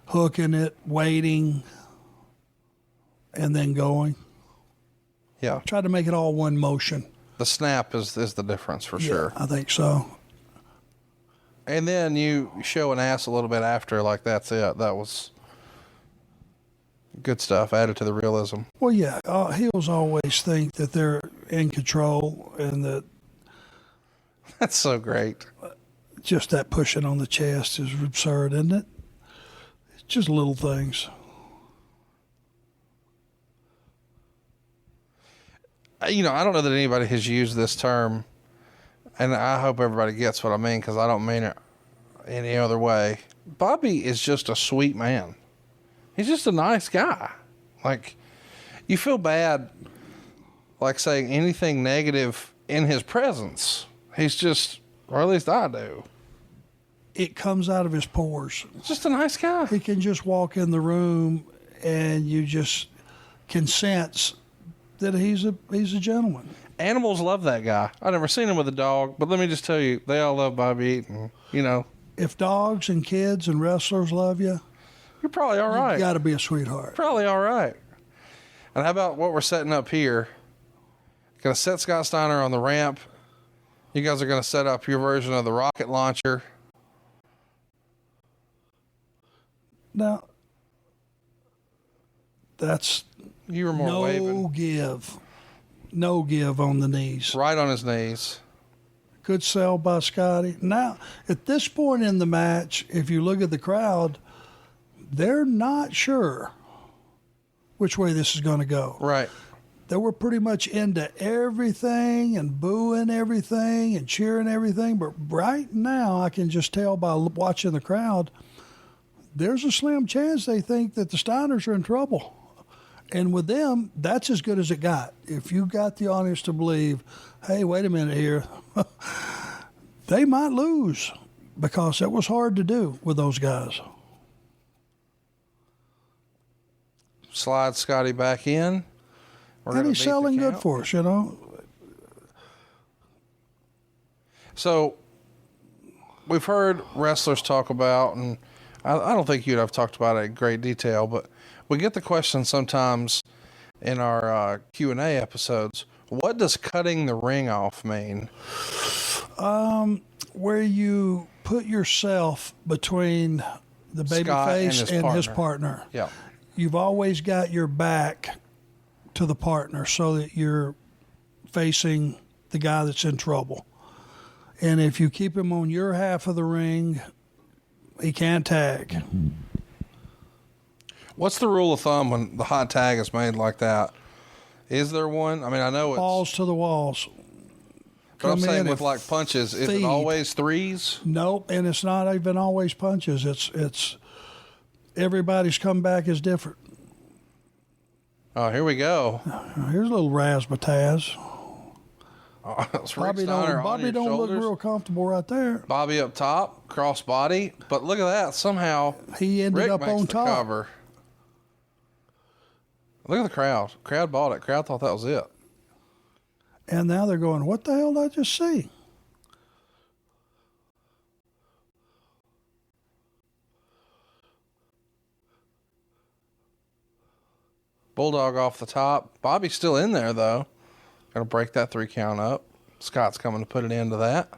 hooking it, waiting, and then going. Yeah. Try to make it all one motion. The snap is the difference for sure. I think so. And then you show an ass a little bit after, like that's it. That was good stuff, added to the realism. Well, yeah, heels always think that they're in control and that That's so great. just that pushing on the chest is absurd, isn't it? It's just little things. You know, I don't know that anybody has used this term, and I hope everybody gets what I mean, because I don't mean it any other way. Bobby is just a sweet man. He's just a nice guy. Like, you feel bad, like, saying anything negative in his presence. He's just, or at least I do. It comes out of his pores. Just a nice guy. He can just walk in the room and you just can sense that he's a gentleman. Animals love that guy. I've never seen him with a dog, but let me just tell you, they all love Bobby Eaton, you know. If dogs and kids and wrestlers love you, You're probably all right. you got to be a sweetheart. Probably all right. And how about what we're setting up here? Going to set Scott Steiner on the ramp. You guys are going to set up your version of the rocket launcher. Now, that's You were more waving. No give on the knees. Right on his knees. Good sell by Scotty. Now, at this point in the match, if you look at the crowd, they're not sure which way this is going to go. Right. They were pretty much into everything and booing everything and cheering everything. But right now, I can just tell by watching the crowd, there's a slim chance they think that the Steiners are in trouble. And with them, that's as good as it got. If you got the audience to believe, hey, wait a minute here, they might lose, because it was hard to do with those guys. Slide Scotty back in. And he's selling good for us, you know. So we've heard wrestlers talk about, and I don't think you'd have talked about it in great detail, but we get the question sometimes in our Q&A episodes, what does cutting the ring off mean? Where you put yourself between the babyface and his partner. Yeah. You've always got your back to the partner so that you're facing the guy that's in trouble. And if you keep him on your half of the ring, he can't tag. What's the rule of thumb when the hot tag is made like that? Is there one? I mean, I know it's... Balls to the walls. But I'm saying with like punches, is it always threes? Nope, and it's not even always punches. It's everybody's comeback is different. Oh, here we go. Here's a little razzmatazz. Oh, Bobby don't look real comfortable right there. Bobby up top, cross body, but look at that. Somehow he ended Rick up makes on the top. cover. Look at the crowd. Crowd bought it. Crowd thought that was it. And now they're going, what the hell did I just see? Bulldog off the top. Bobby's still in there, though. Got to break that 3 count up. Scott's coming to put it into that.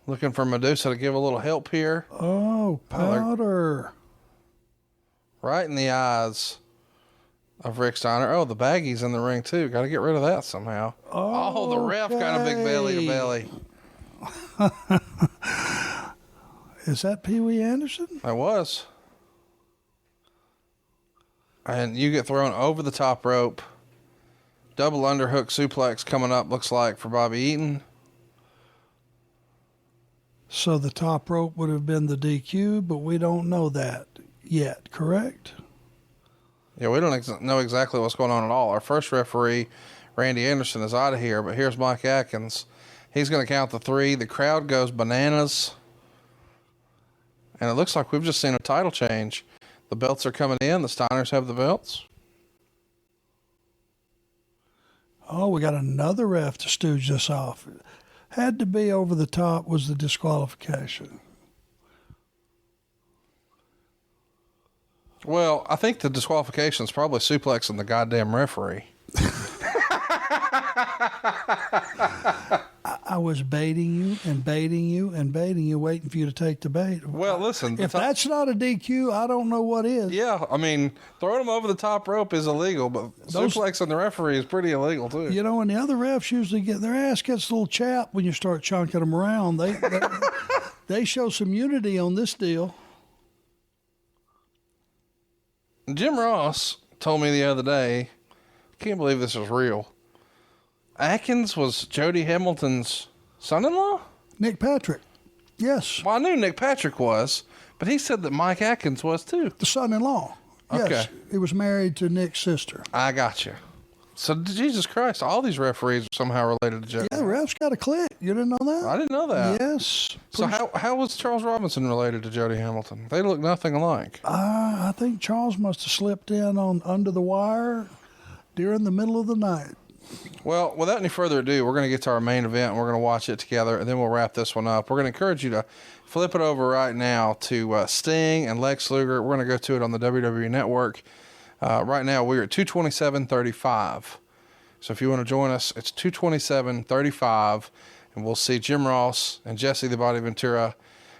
Looking for Medusa to give a little help here. Oh, powder. Right in the eyes of Rick Steiner. Oh, the baggie's in the ring, too. Got to get rid of that somehow. Oh, the ref got a big belly to belly. Is that Pee Wee Anderson? That was. And you get thrown over the top rope. Double underhook suplex coming up, looks like, for Bobby Eaton. So the top rope would have been the DQ, but we don't know that yet, correct? Yeah, we don't know exactly what's going on at all. Our first referee, Randy Anderson, is out of here, but here's Mike Atkins. He's going to count the 3. The crowd goes bananas. And it looks like we've just seen a title change. The belts are coming in. The Steiners have the belts. Oh, we got another ref to stooge this off. Had to be over the top was the disqualification. Well, I think the disqualification is probably suplexing the goddamn referee. I was baiting you and baiting you and baiting you, waiting for you to take the bait. Well, listen. If that's not a DQ, I don't know what is. Yeah, I mean, throwing them over the top rope is illegal, but suplexing the referee is pretty illegal, too. You know, and the other refs usually get their ass gets a little chapped when you start chunking them around. They show some unity on this deal. Jim Ross told me the other day, can't believe this is real. Atkins was Jody Hamilton's son-in-law? Nick Patrick. Yes. Well, I knew Nick Patrick was, but he said that Mike Atkins was too. The son-in-law. Yes. Okay. He was married to Nick's sister. I got you. So, Jesus Christ, all these referees are somehow related to Jody. Yeah, the refs got a click. You didn't know that? I didn't know that. Yes. So how was Charles Robinson related to Jody Hamilton? They look nothing alike. I think Charles must have slipped in on under the wire during the middle of the night. Well, without any further ado, we're going to get to our main event, and we're going to watch it together, and then we'll wrap this one up. We're going to encourage you to flip it over right now to Sting and Lex Luger. We're going to go to it on the WWE Network. Right now, we're at 227.35. So if you want to join us, it's 227.35, and we'll see Jim Ross and Jesse the Body Ventura.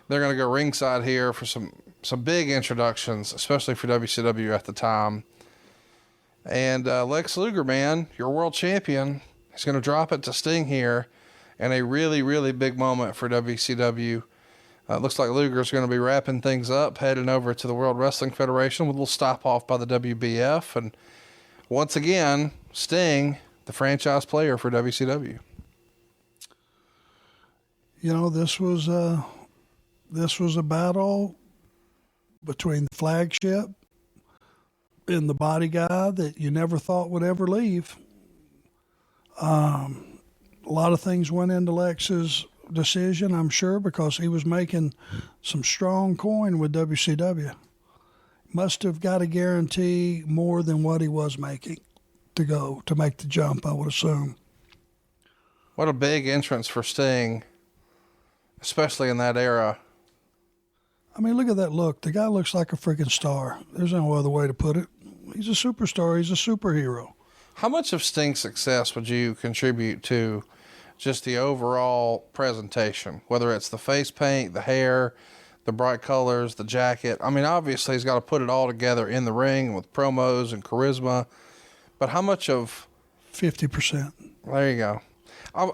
They're going to go ringside here for some big introductions, especially for WCW at the time. And Lex Luger, man, your world champion, he's going to drop it to Sting here in a really, really big moment for WCW. It looks like Luger's going to be wrapping things up, heading over to the World Wrestling Federation with a little stop off by the WBF. And once again, Sting, the franchise player for WCW. You know, this was a battle between the flagship and the body guy that you never thought would ever leave. A lot of things went into Lex's decision, I'm sure, because he was making some strong coin with WCW. Must have got a guarantee more than what he was making to make the jump, I would assume. What a big entrance for Sting, especially in that era. I mean, look at that look. The guy looks like a freaking star. There's no other way to put it. He's a superstar. He's a superhero. How much of Sting's success would you contribute to just the overall presentation, whether it's the face paint, the hair, the bright colors, the jacket? I mean, obviously he's got to put it all together in the ring with promos and charisma, but how much of... 50%. There you go.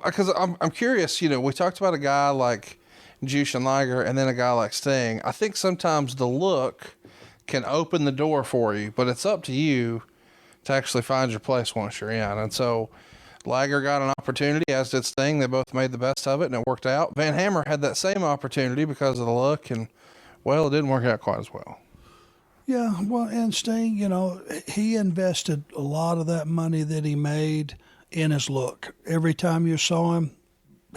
Because I'm curious, you know, we talked about a guy like Jushin Liger and then a guy like Sting. I think sometimes the look can open the door for you, but it's up to you to actually find your place once you're in. And so Liger got an opportunity, as did Sting. They both made the best of it, and it worked out. Van Hammer had that same opportunity because of the look, and, well, it didn't work out quite as well. Yeah, well, and Sting, you know, he invested a lot of that money that he made in his look. Every time you saw him,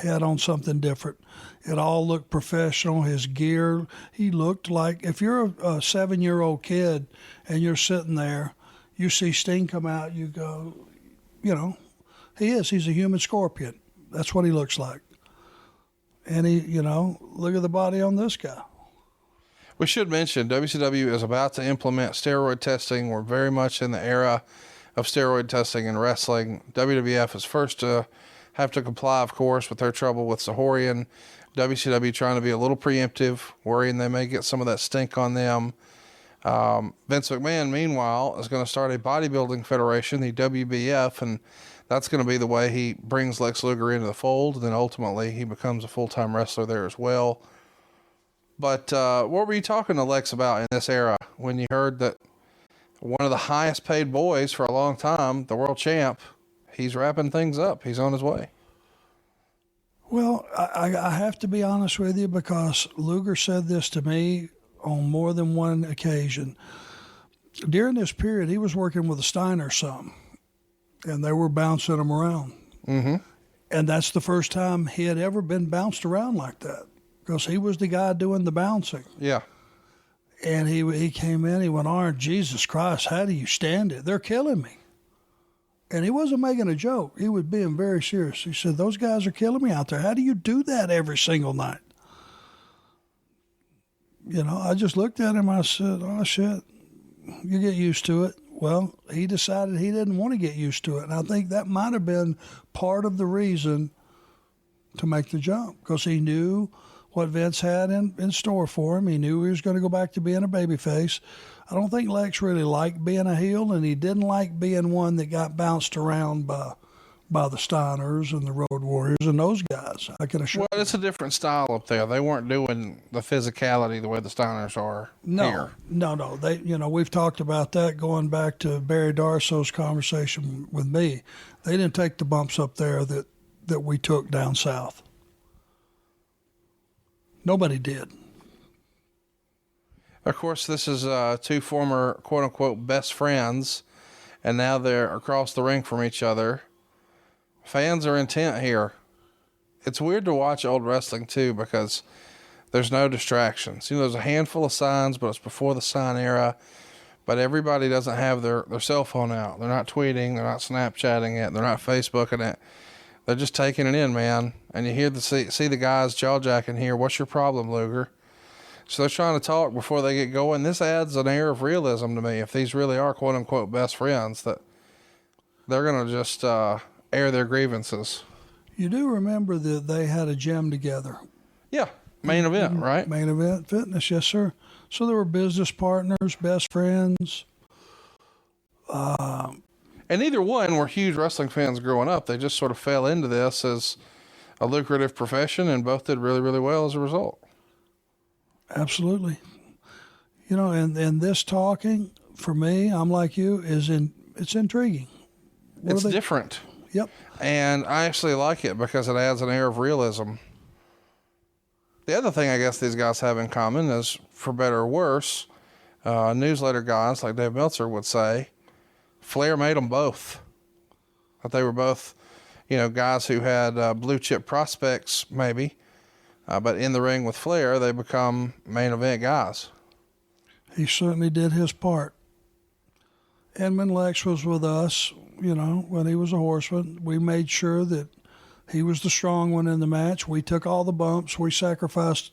he had on something different. It all looked professional. His gear, he looked like, if you're a 7-year-old kid and you're sitting there, you see Sting come out, you go, you know, he's a human scorpion. That's what he looks like. And he, you know, look at the body on this guy. We should mention WCW is about to implement steroid testing. We're very much in the era of steroid testing in wrestling. WWF is first to have to comply, of course, with their trouble with Sahorian. WCW trying to be a little preemptive, worrying they may get some of that stink on them. Vince McMahon, meanwhile, is going to start a bodybuilding federation, the WBF, and that's going to be the way he brings Lex Luger into the fold. And then ultimately he becomes a full-time wrestler there as well. But what were you talking to Lex about in this era when you heard that one of the highest paid boys for a long time, the world champ, he's wrapping things up. He's on his way. Well, I have to be honest with you, because Luger said this to me on more than one occasion. During this period, he was working with the Steiner some, and they were bouncing him around. Mm-hmm. And that's the first time he had ever been bounced around like that, because he was the guy doing the bouncing. Yeah. And he came in, he went, Arn, Jesus Christ, how do you stand it? They're killing me. And he wasn't making a joke. He was being very serious. He said, those guys are killing me out there. How do you do that every single night? You know, I just looked at him. I said, oh, shit, you get used to it. Well, he decided he didn't want to get used to it. And I think that might have been part of the reason to make the jump, because he knew what Vince had in store for him. He knew he was going to go back to being a babyface. I don't think Lex really liked being a heel, and he didn't like being one that got bounced around by the Steiners and the Road Warriors and those guys. I can assure you. Well, it's a different style up there. They weren't doing the physicality the way the Steiners are here. No. They, you know, we've talked about that going back to Barry Darso's conversation with me. They didn't take the bumps up there that we took down south. Nobody did. Of course, this is two former quote-unquote best friends, and now they're across the ring from each other. Fans are intent here. It's weird to watch old wrestling, too, because there's no distractions. You know, there's a handful of signs, but it's before the sign era. But everybody doesn't have their cell phone out. They're not tweeting. They're not Snapchatting it. They're not Facebooking it. They're just taking it in, man. And you hear see the guys jaw-jacking here. What's your problem, Luger? So they're trying to talk before they get going. This adds an air of realism to me. If these really are quote-unquote best friends, that they're going to just air their grievances. You do remember that they had a gym together. Yeah, main event, right? Main Event Fitness, yes, sir. So they were business partners, best friends. And neither one were huge wrestling fans growing up. They just sort of fell into this as a lucrative profession, and both did really, really well as a result. Absolutely. You know, and this talking, for me, I'm like you, it's intriguing. It's different. Yep. And I actually like it because it adds an air of realism. The other thing I guess these guys have in common is, for better or worse, newsletter guys like Dave Meltzer would say, Flair made them both. That they were both, you know, guys who had blue chip prospects, maybe. But in the ring with Flair, they become main event guys. He certainly did his part. And when Lex was with us, you know, when he was a Horseman, we made sure that he was the strong one in the match. We took all the bumps. We sacrificed,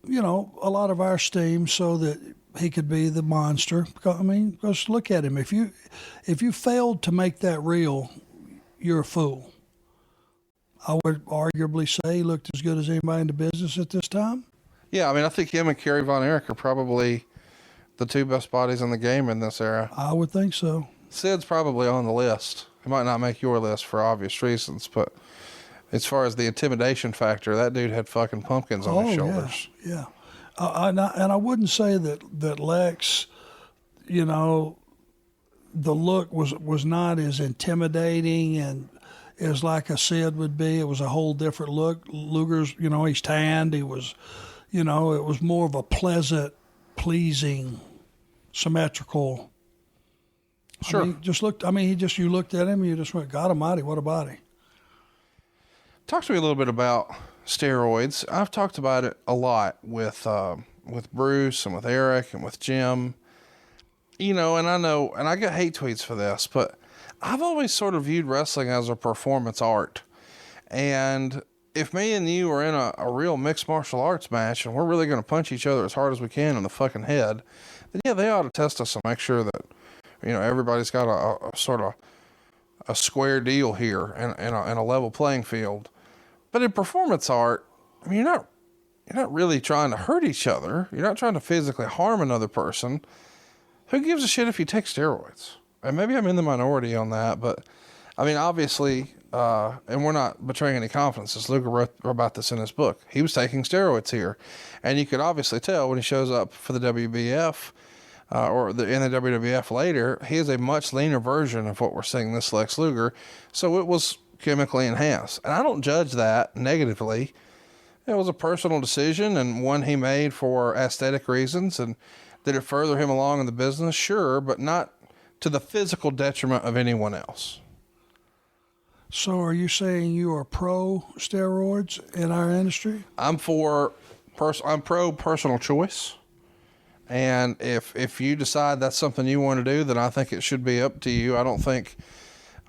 you know, a lot of our steam so that he could be the monster. I mean, because look at him. If you failed to make that real, you're a fool. I would arguably say he looked as good as anybody in the business at this time. Yeah, I mean, I think him and Kerry Von Erich are probably the two best bodies in the game in this era. I would think so. Sid's probably on the list. It might not make your list for obvious reasons, but as far as the intimidation factor, that dude had fucking pumpkins on his shoulders. Yeah. And I wouldn't say that Lex, you know, the look was not as intimidating and as like a Sid would be. It was a whole different look. Luger's, you know, he's tanned. He was, you know, it was more of a pleasant, pleasing, symmetrical. Sure. You looked at him and you just went, God almighty, what a body. Talk to me a little bit about steroids. I've talked about it a lot with Bruce and with Eric and with Jim. You know, and I get hate tweets for this, but I've always sort of viewed wrestling as a performance art. And if me and you are in a real mixed martial arts match and we're really going to punch each other as hard as we can in the fucking head, then yeah, they ought to test us and make sure that, you know, everybody's got a sort of a square deal here and a level playing field. But in performance art, I mean, you're not really trying to hurt each other. You're not trying to physically harm another person. Who gives a shit if you take steroids? And maybe I'm in the minority on that, but I mean, obviously, and we're not betraying any confidences. Luger wrote about this in his book. He was taking steroids here, and you could obviously tell when he shows up for the WBF in the WWF later, he is a much leaner version of what we're seeing this Lex Luger. So it was chemically enhanced, and I don't judge that negatively. It was a personal decision and one he made for aesthetic reasons. And did it further him along in the business? Sure, but not to the physical detriment of anyone else. So are you saying you are pro steroids in our industry? I'm pro personal choice. And if you decide that's something you want to do, then I think it should be up to you. I don't think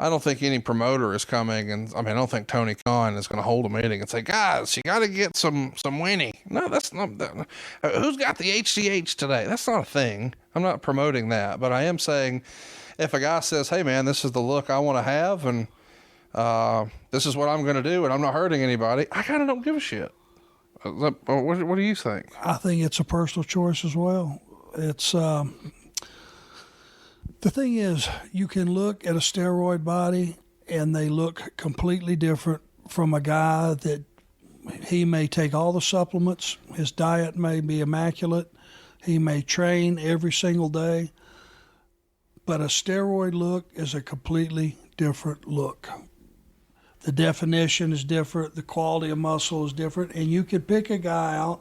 I don't think any promoter is coming, and I don't think Tony Khan is going to hold a meeting and say, guys, you got to get some Winnie. No, that's not that. Who's got the HCH today? That's not a thing. I'm not promoting that, but I am saying if a guy says, hey man, this is the look I want to have, and this is what I'm going to do, and I'm not hurting anybody, I kind of don't give a shit. What do you think? I think it's a personal choice as well. It's the thing is, you can look at a steroid body and they look completely different from a guy that he may take all the supplements, his diet may be immaculate, he may train every single day, but a steroid look is a completely different look. The definition is different, the quality of muscle is different, and you could pick a guy out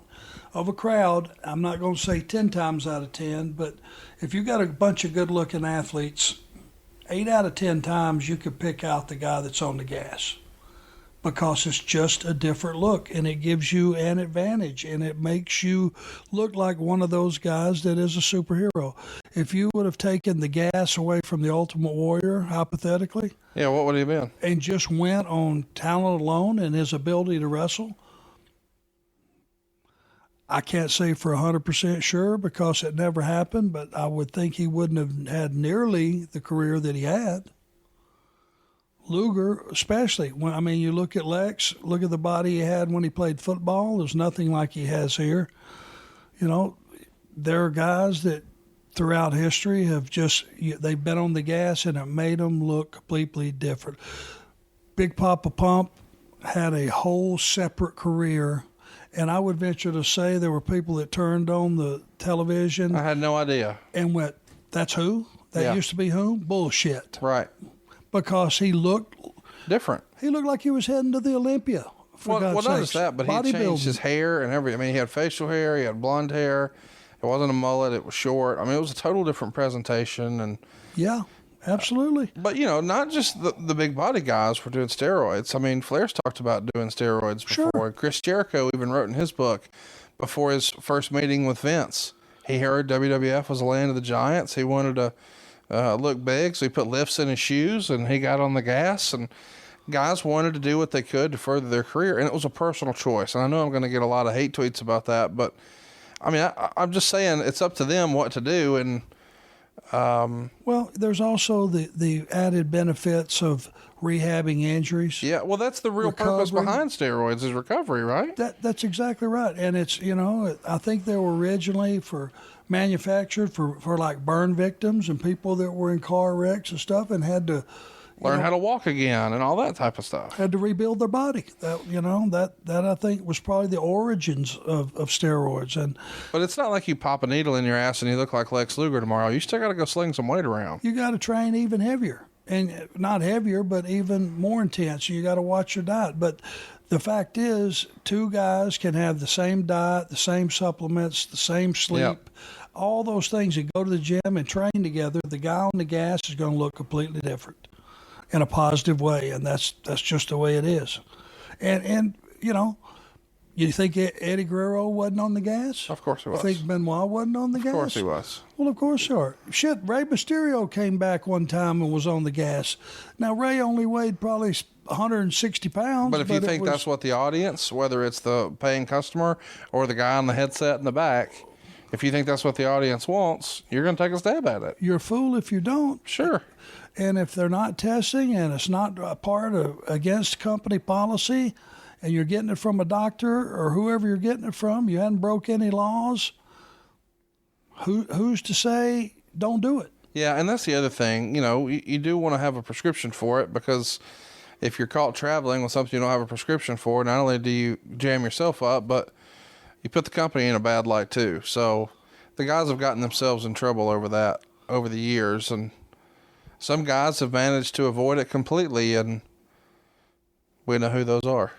of a crowd, I'm not going to say 10 times out of 10, but if you got a bunch of good-looking athletes, 8 out of 10 times you could pick out the guy that's on the gas because it's just a different look, and it gives you an advantage, and it makes you look like one of those guys that is a superhero. If you would have taken the gas away from the Ultimate Warrior, hypothetically, yeah, what would he have been? And just went on talent alone and his ability to wrestle, I can't say for 100% sure because it never happened, but I would think he wouldn't have had nearly the career that he had. Luger, especially, when you look at Lex, look at the body he had when he played football. There's nothing like he has here. There are guys that throughout history have they've been on the gas and it made them look completely different. Big Papa Pump had a whole separate career. And I would venture to say there were people that turned on the television. I had no idea. And went, that's who? That used to be whom? Bullshit. Right. Because he looked different. He looked like he was heading to the Olympia. Well, not just that, but he changed his hair and everything. He had facial hair. He had blonde hair. It wasn't a mullet. It was short. It was a total different presentation. And yeah. Absolutely. But, not just the big body guys were doing steroids. Flair's talked about doing steroids before. Sure. Chris Jericho even wrote in his book before his first meeting with Vince. He heard WWF was the land of the giants. He wanted to look big, so he put lifts in his shoes, and he got on the gas. And guys wanted to do what they could to further their career, and it was a personal choice. And I know I'm going to get a lot of hate tweets about that, but, I'm just saying it's up to them what to do, and well, there's also the added benefits of rehabbing injuries. Yeah, well, that's the real purpose behind steroids is recovery, right? That's exactly right. And it's, I think they were originally manufactured for like burn victims and people that were in car wrecks and stuff and had to learn how to walk again and all that type of stuff. Had to rebuild their body. That I think was probably the origins of steroids. But it's not like you pop a needle in your ass and you look like Lex Luger tomorrow. You still got to go sling some weight around. You got to train even heavier, and not heavier, but even more intense. You got to watch your diet. But the fact is, two guys can have the same diet, the same supplements, the same sleep, all those things, and go to the gym and train together. The guy on the gas is going to look completely different in a positive way, and that's just the way it is. And you think Eddie Guerrero wasn't on the gas? Of course he was. You think Benoit wasn't on the gas? Of course he was. Well, of course you are. Shit, Rey Mysterio came back one time and was on the gas. Now, Rey only weighed probably 160 pounds. But if you think that's what the audience, whether it's the paying customer or the guy on the headset in the back, if you think that's what the audience wants, you're going to take a stab at it. You're a fool if you don't. Sure. And if they're not testing and it's not a part of against company policy and you're getting it from a doctor or whoever you're getting it from, you hadn't broke any laws, who's to say don't do it? Yeah, and that's the other thing. You do want to have a prescription for it, because if you're caught traveling with something you don't have a prescription for, not only do you jam yourself up, but you put the company in a bad light too. So the guys have gotten themselves in trouble over that over the years, and some guys have managed to avoid it completely, and we know who those are.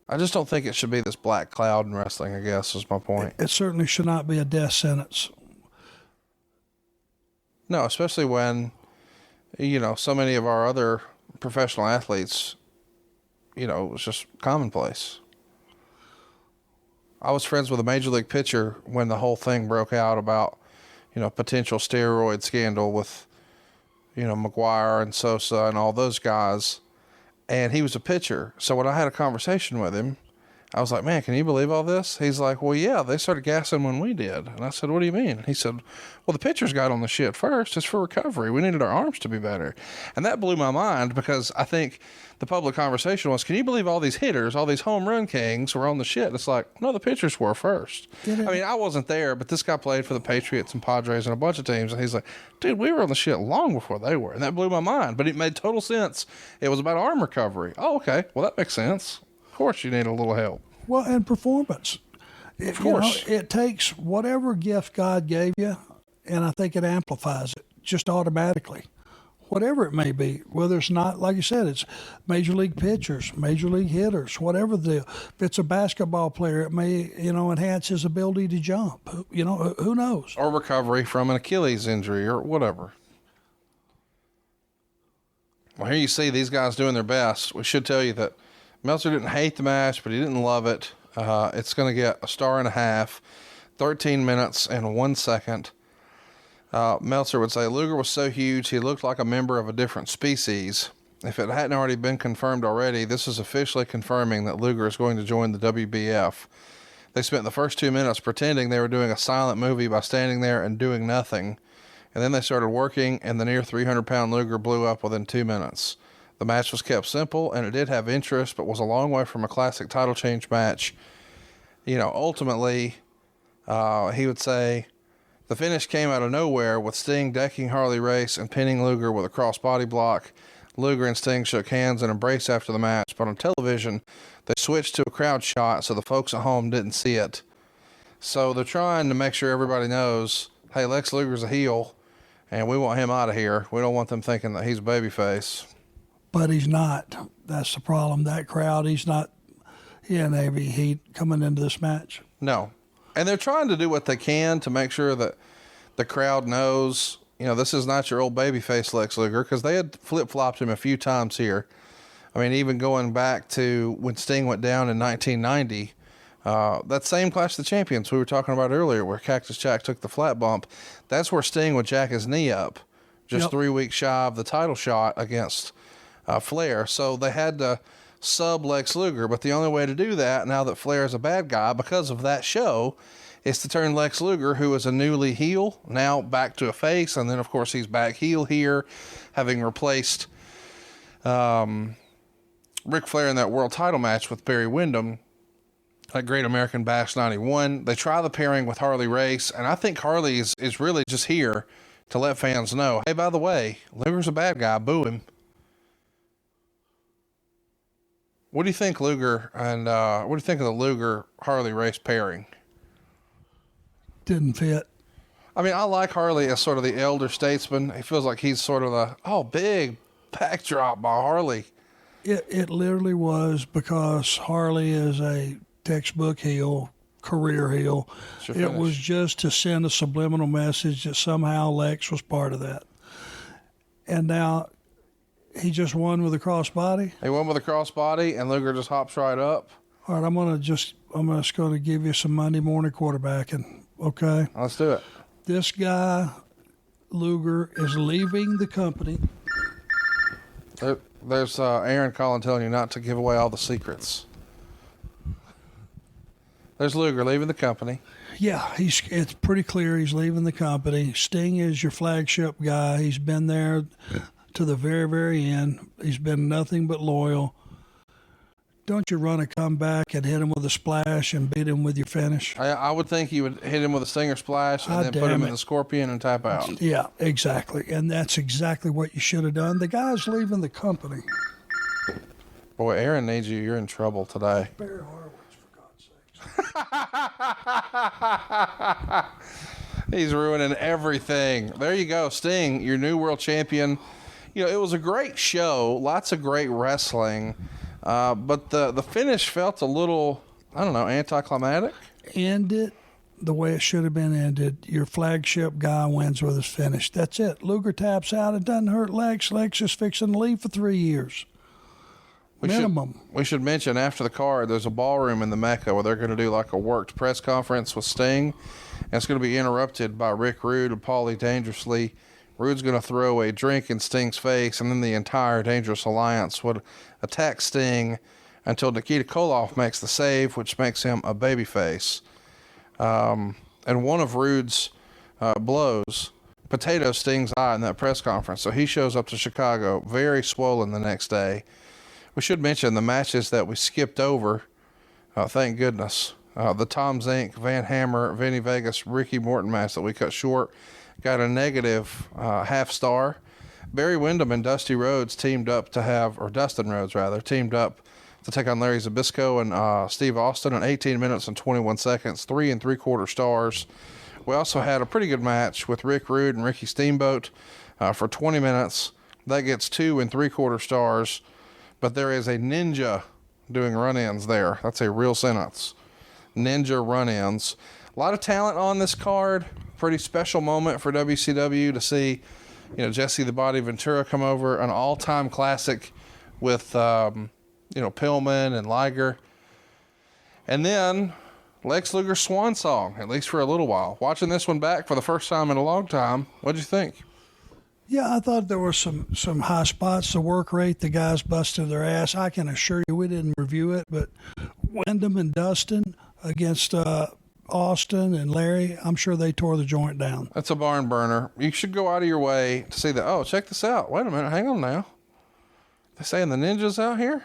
I just don't think it should be this black cloud in wrestling, I guess, is my point. It certainly should not be a death sentence. No, especially when, so many of our other professional athletes, it was just commonplace. I was friends with a major league pitcher when the whole thing broke out about, potential steroid scandal with McGuire and Sosa and all those guys. And he was a pitcher. So when I had a conversation with him, I was like, man, can you believe all this? He's like, well, yeah, they started gassing when we did. And I said, what do you mean? He said, well, the pitchers got on the shit first. It's for recovery. We needed our arms to be better. And that blew my mind, because I think the public conversation was, can you believe all these hitters, all these home run kings were on the shit? It's like, no, the pitchers were first. I mean, I wasn't there, but this guy played for the Patriots and Padres and a bunch of teams. And he's like, dude, we were on the shit long before they were. And that blew my mind, but it made total sense. It was about arm recovery. Oh, okay. Well, that makes sense. Of course you need a little help. Well, and performance. Of course. It takes whatever gift God gave you, and I think it amplifies it just automatically. Whatever it may be, whether it's not, like you said, it's major league pitchers, major league hitters, whatever if it's a basketball player, it may, enhance his ability to jump. Who knows? Or recovery from an Achilles injury or whatever. Well, here you see these guys doing their best. We should tell you that Meltzer didn't hate the match, but he didn't love it. It's going to get a 1.5 stars, 13 minutes and 1 second. Meltzer would say, Luger was so huge, he looked like a member of a different species. If it hadn't already been confirmed already, this is officially confirming that Luger is going to join the WBF. They spent the first 2 minutes pretending they were doing a silent movie by standing there and doing nothing. And then they started working, and the near 300-pound Luger blew up within 2 minutes. The match was kept simple, and it did have interest, but was a long way from a classic title change match. Ultimately, he would say, the finish came out of nowhere with Sting decking Harley Race and pinning Luger with a cross-body block. Luger and Sting shook hands and embraced after the match, but on television, they switched to a crowd shot so the folks at home didn't see it. So they're trying to make sure everybody knows, hey, Lex Luger's a heel, and we want him out of here. We don't want them thinking that he's a babyface. But he's not. That's the problem. That crowd, he had heavy heat coming into this match. No. And they're trying to do what they can to make sure that the crowd knows, this is not your old babyface Lex Luger, because they had flip-flopped him a few times here. I mean, even going back to when Sting went down in 1990, that same Clash of the Champions we were talking about earlier, where Cactus Jack took the flat bump, that's where Sting would jack his knee up, just 3 weeks shy of the title shot against Flair. So they had to sub Lex Luger, but the only way to do that, now that Flair is a bad guy because of that show, is to turn Lex Luger, who is a newly heel, now back to a face. And then of course he's back heel here, having replaced Ric Flair in that world title match with Barry Windham at Great American Bash 91. They try the pairing with Harley Race, and I think Harley is really just here to let fans know, hey, by the way, Luger's a bad guy, boo him. What do you think, Luger, and what do you think of the Luger-Harley Race pairing? Didn't fit. I mean, I like Harley as sort of the elder statesman. He feels like he's sort of the, big backdrop by Harley. It literally was, because Harley is a textbook heel, career heel. It was just to send a subliminal message that somehow Lex was part of that. And now he just won with a crossbody. He won with a crossbody, and Luger just hops right up. All right, I'm just going to give you some Monday morning quarterbacking, okay? Let's do it. This guy, Luger, is leaving the company. There's Aaron calling telling you not to give away all the secrets. There's Luger leaving the company. Yeah, it's pretty clear he's leaving the company. Sting is your flagship guy. He's been there to the very, very end. He's been nothing but loyal. Don't you run a comeback and hit him with a splash and beat him with your finish? I would think you would hit him with a stinger splash and then put him in the scorpion and tap out. Yeah, exactly. And that's exactly what you should have done. The guy's leaving the company. Boy, Aaron needs you. You're in trouble today. Barry Horowitz, for God's sakes. He's ruining everything. There you go, Sting, your new world champion. It was a great show. Lots of great wrestling. But the finish felt a little, anticlimactic. End it the way it should have been ended. Your flagship guy wins with his finish. That's it. Luger taps out. It doesn't hurt Lex. Lex is fixing to leave for 3 years. Minimum. We should mention after the card, there's a ballroom in the Mecca where they're going to do like a worked press conference with Sting. And it's going to be interrupted by Rick Rude and Paulie Dangerously Rude's going to throw a drink in Sting's face, and then the entire Dangerous Alliance would attack Sting until Nikita Koloff makes the save, which makes him a babyface. And one of Rude's blows potato Sting's eye in that press conference, so he shows up to Chicago very swollen the next day. We should mention the matches that we skipped over, thank goodness. The Tom Zink, Van Hammer, Vinnie Vegas, Ricky Morton match that we cut short got a negative half star. Barry Windham and Dustin Rhodes teamed up to take on Larry Zbyszko and Steve Austin in 18 minutes and 21 seconds, 3 3/4 stars. We also had a pretty good match with Rick Rude and Ricky Steamboat for 20 minutes. That gets 2 3/4 stars, but there is a ninja doing run-ins there. That's a real sentence. Ninja run-ins. A lot of talent on this card. Pretty special moment for WCW to see, Jesse the Body Ventura come over, an all-time classic with, Pillman and Liger. And then Lex Luger's swan song, at least for a little while. Watching this one back for the first time in a long time, what'd you think? Yeah, I thought there were some high spots. The work rate, the guys busted their ass. I can assure you we didn't review it, but Windham and Dustin against Austin and Larry, I'm sure they tore the joint down. That's a barn burner. You should go out of your way to see that. Oh, check this out. Wait a minute. Hang on now. They saying the ninjas out here?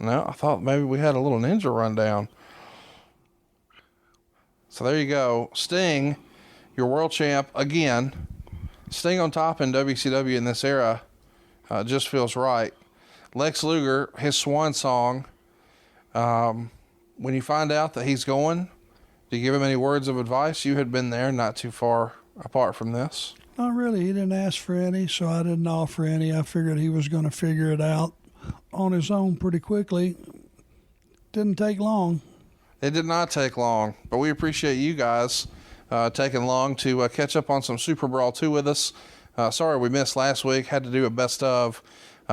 No, I thought maybe we had a little ninja rundown. So there you go. Sting, your world champ again. Sting on top in WCW in this era just feels right. Lex Luger, his swan song. When you find out that he's going, do you give him any words of advice? You had been there, not too far apart from this. Not really. He didn't ask for any, so I didn't offer any. I figured he was going to figure it out on his own pretty quickly. Didn't take long. It did not take long, but we appreciate you guys taking long to catch up on some SuperBrawl II with us. Sorry we missed last week. Had to do a best of.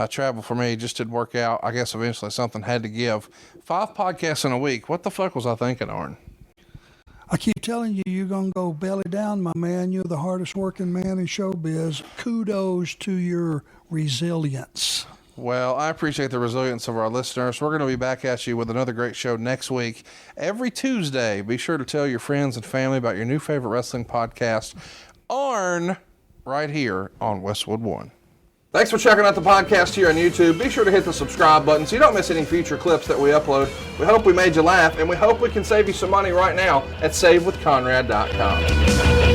Travel for me just didn't work out. I guess eventually something had to give. 5 podcasts in a week. What the fuck was I thinking, Arn? I keep telling you, you're going to go belly down, my man. You're the hardest working man in showbiz. Kudos to your resilience. Well, I appreciate the resilience of our listeners. We're going to be back at you with another great show next week. Every Tuesday, be sure to tell your friends and family about your new favorite wrestling podcast, Arn, right here on Westwood One. Thanks for checking out the podcast here on YouTube. Be sure to hit the subscribe button so you don't miss any future clips that we upload. We hope we made you laugh, and we hope we can save you some money right now at SaveWithConrad.com.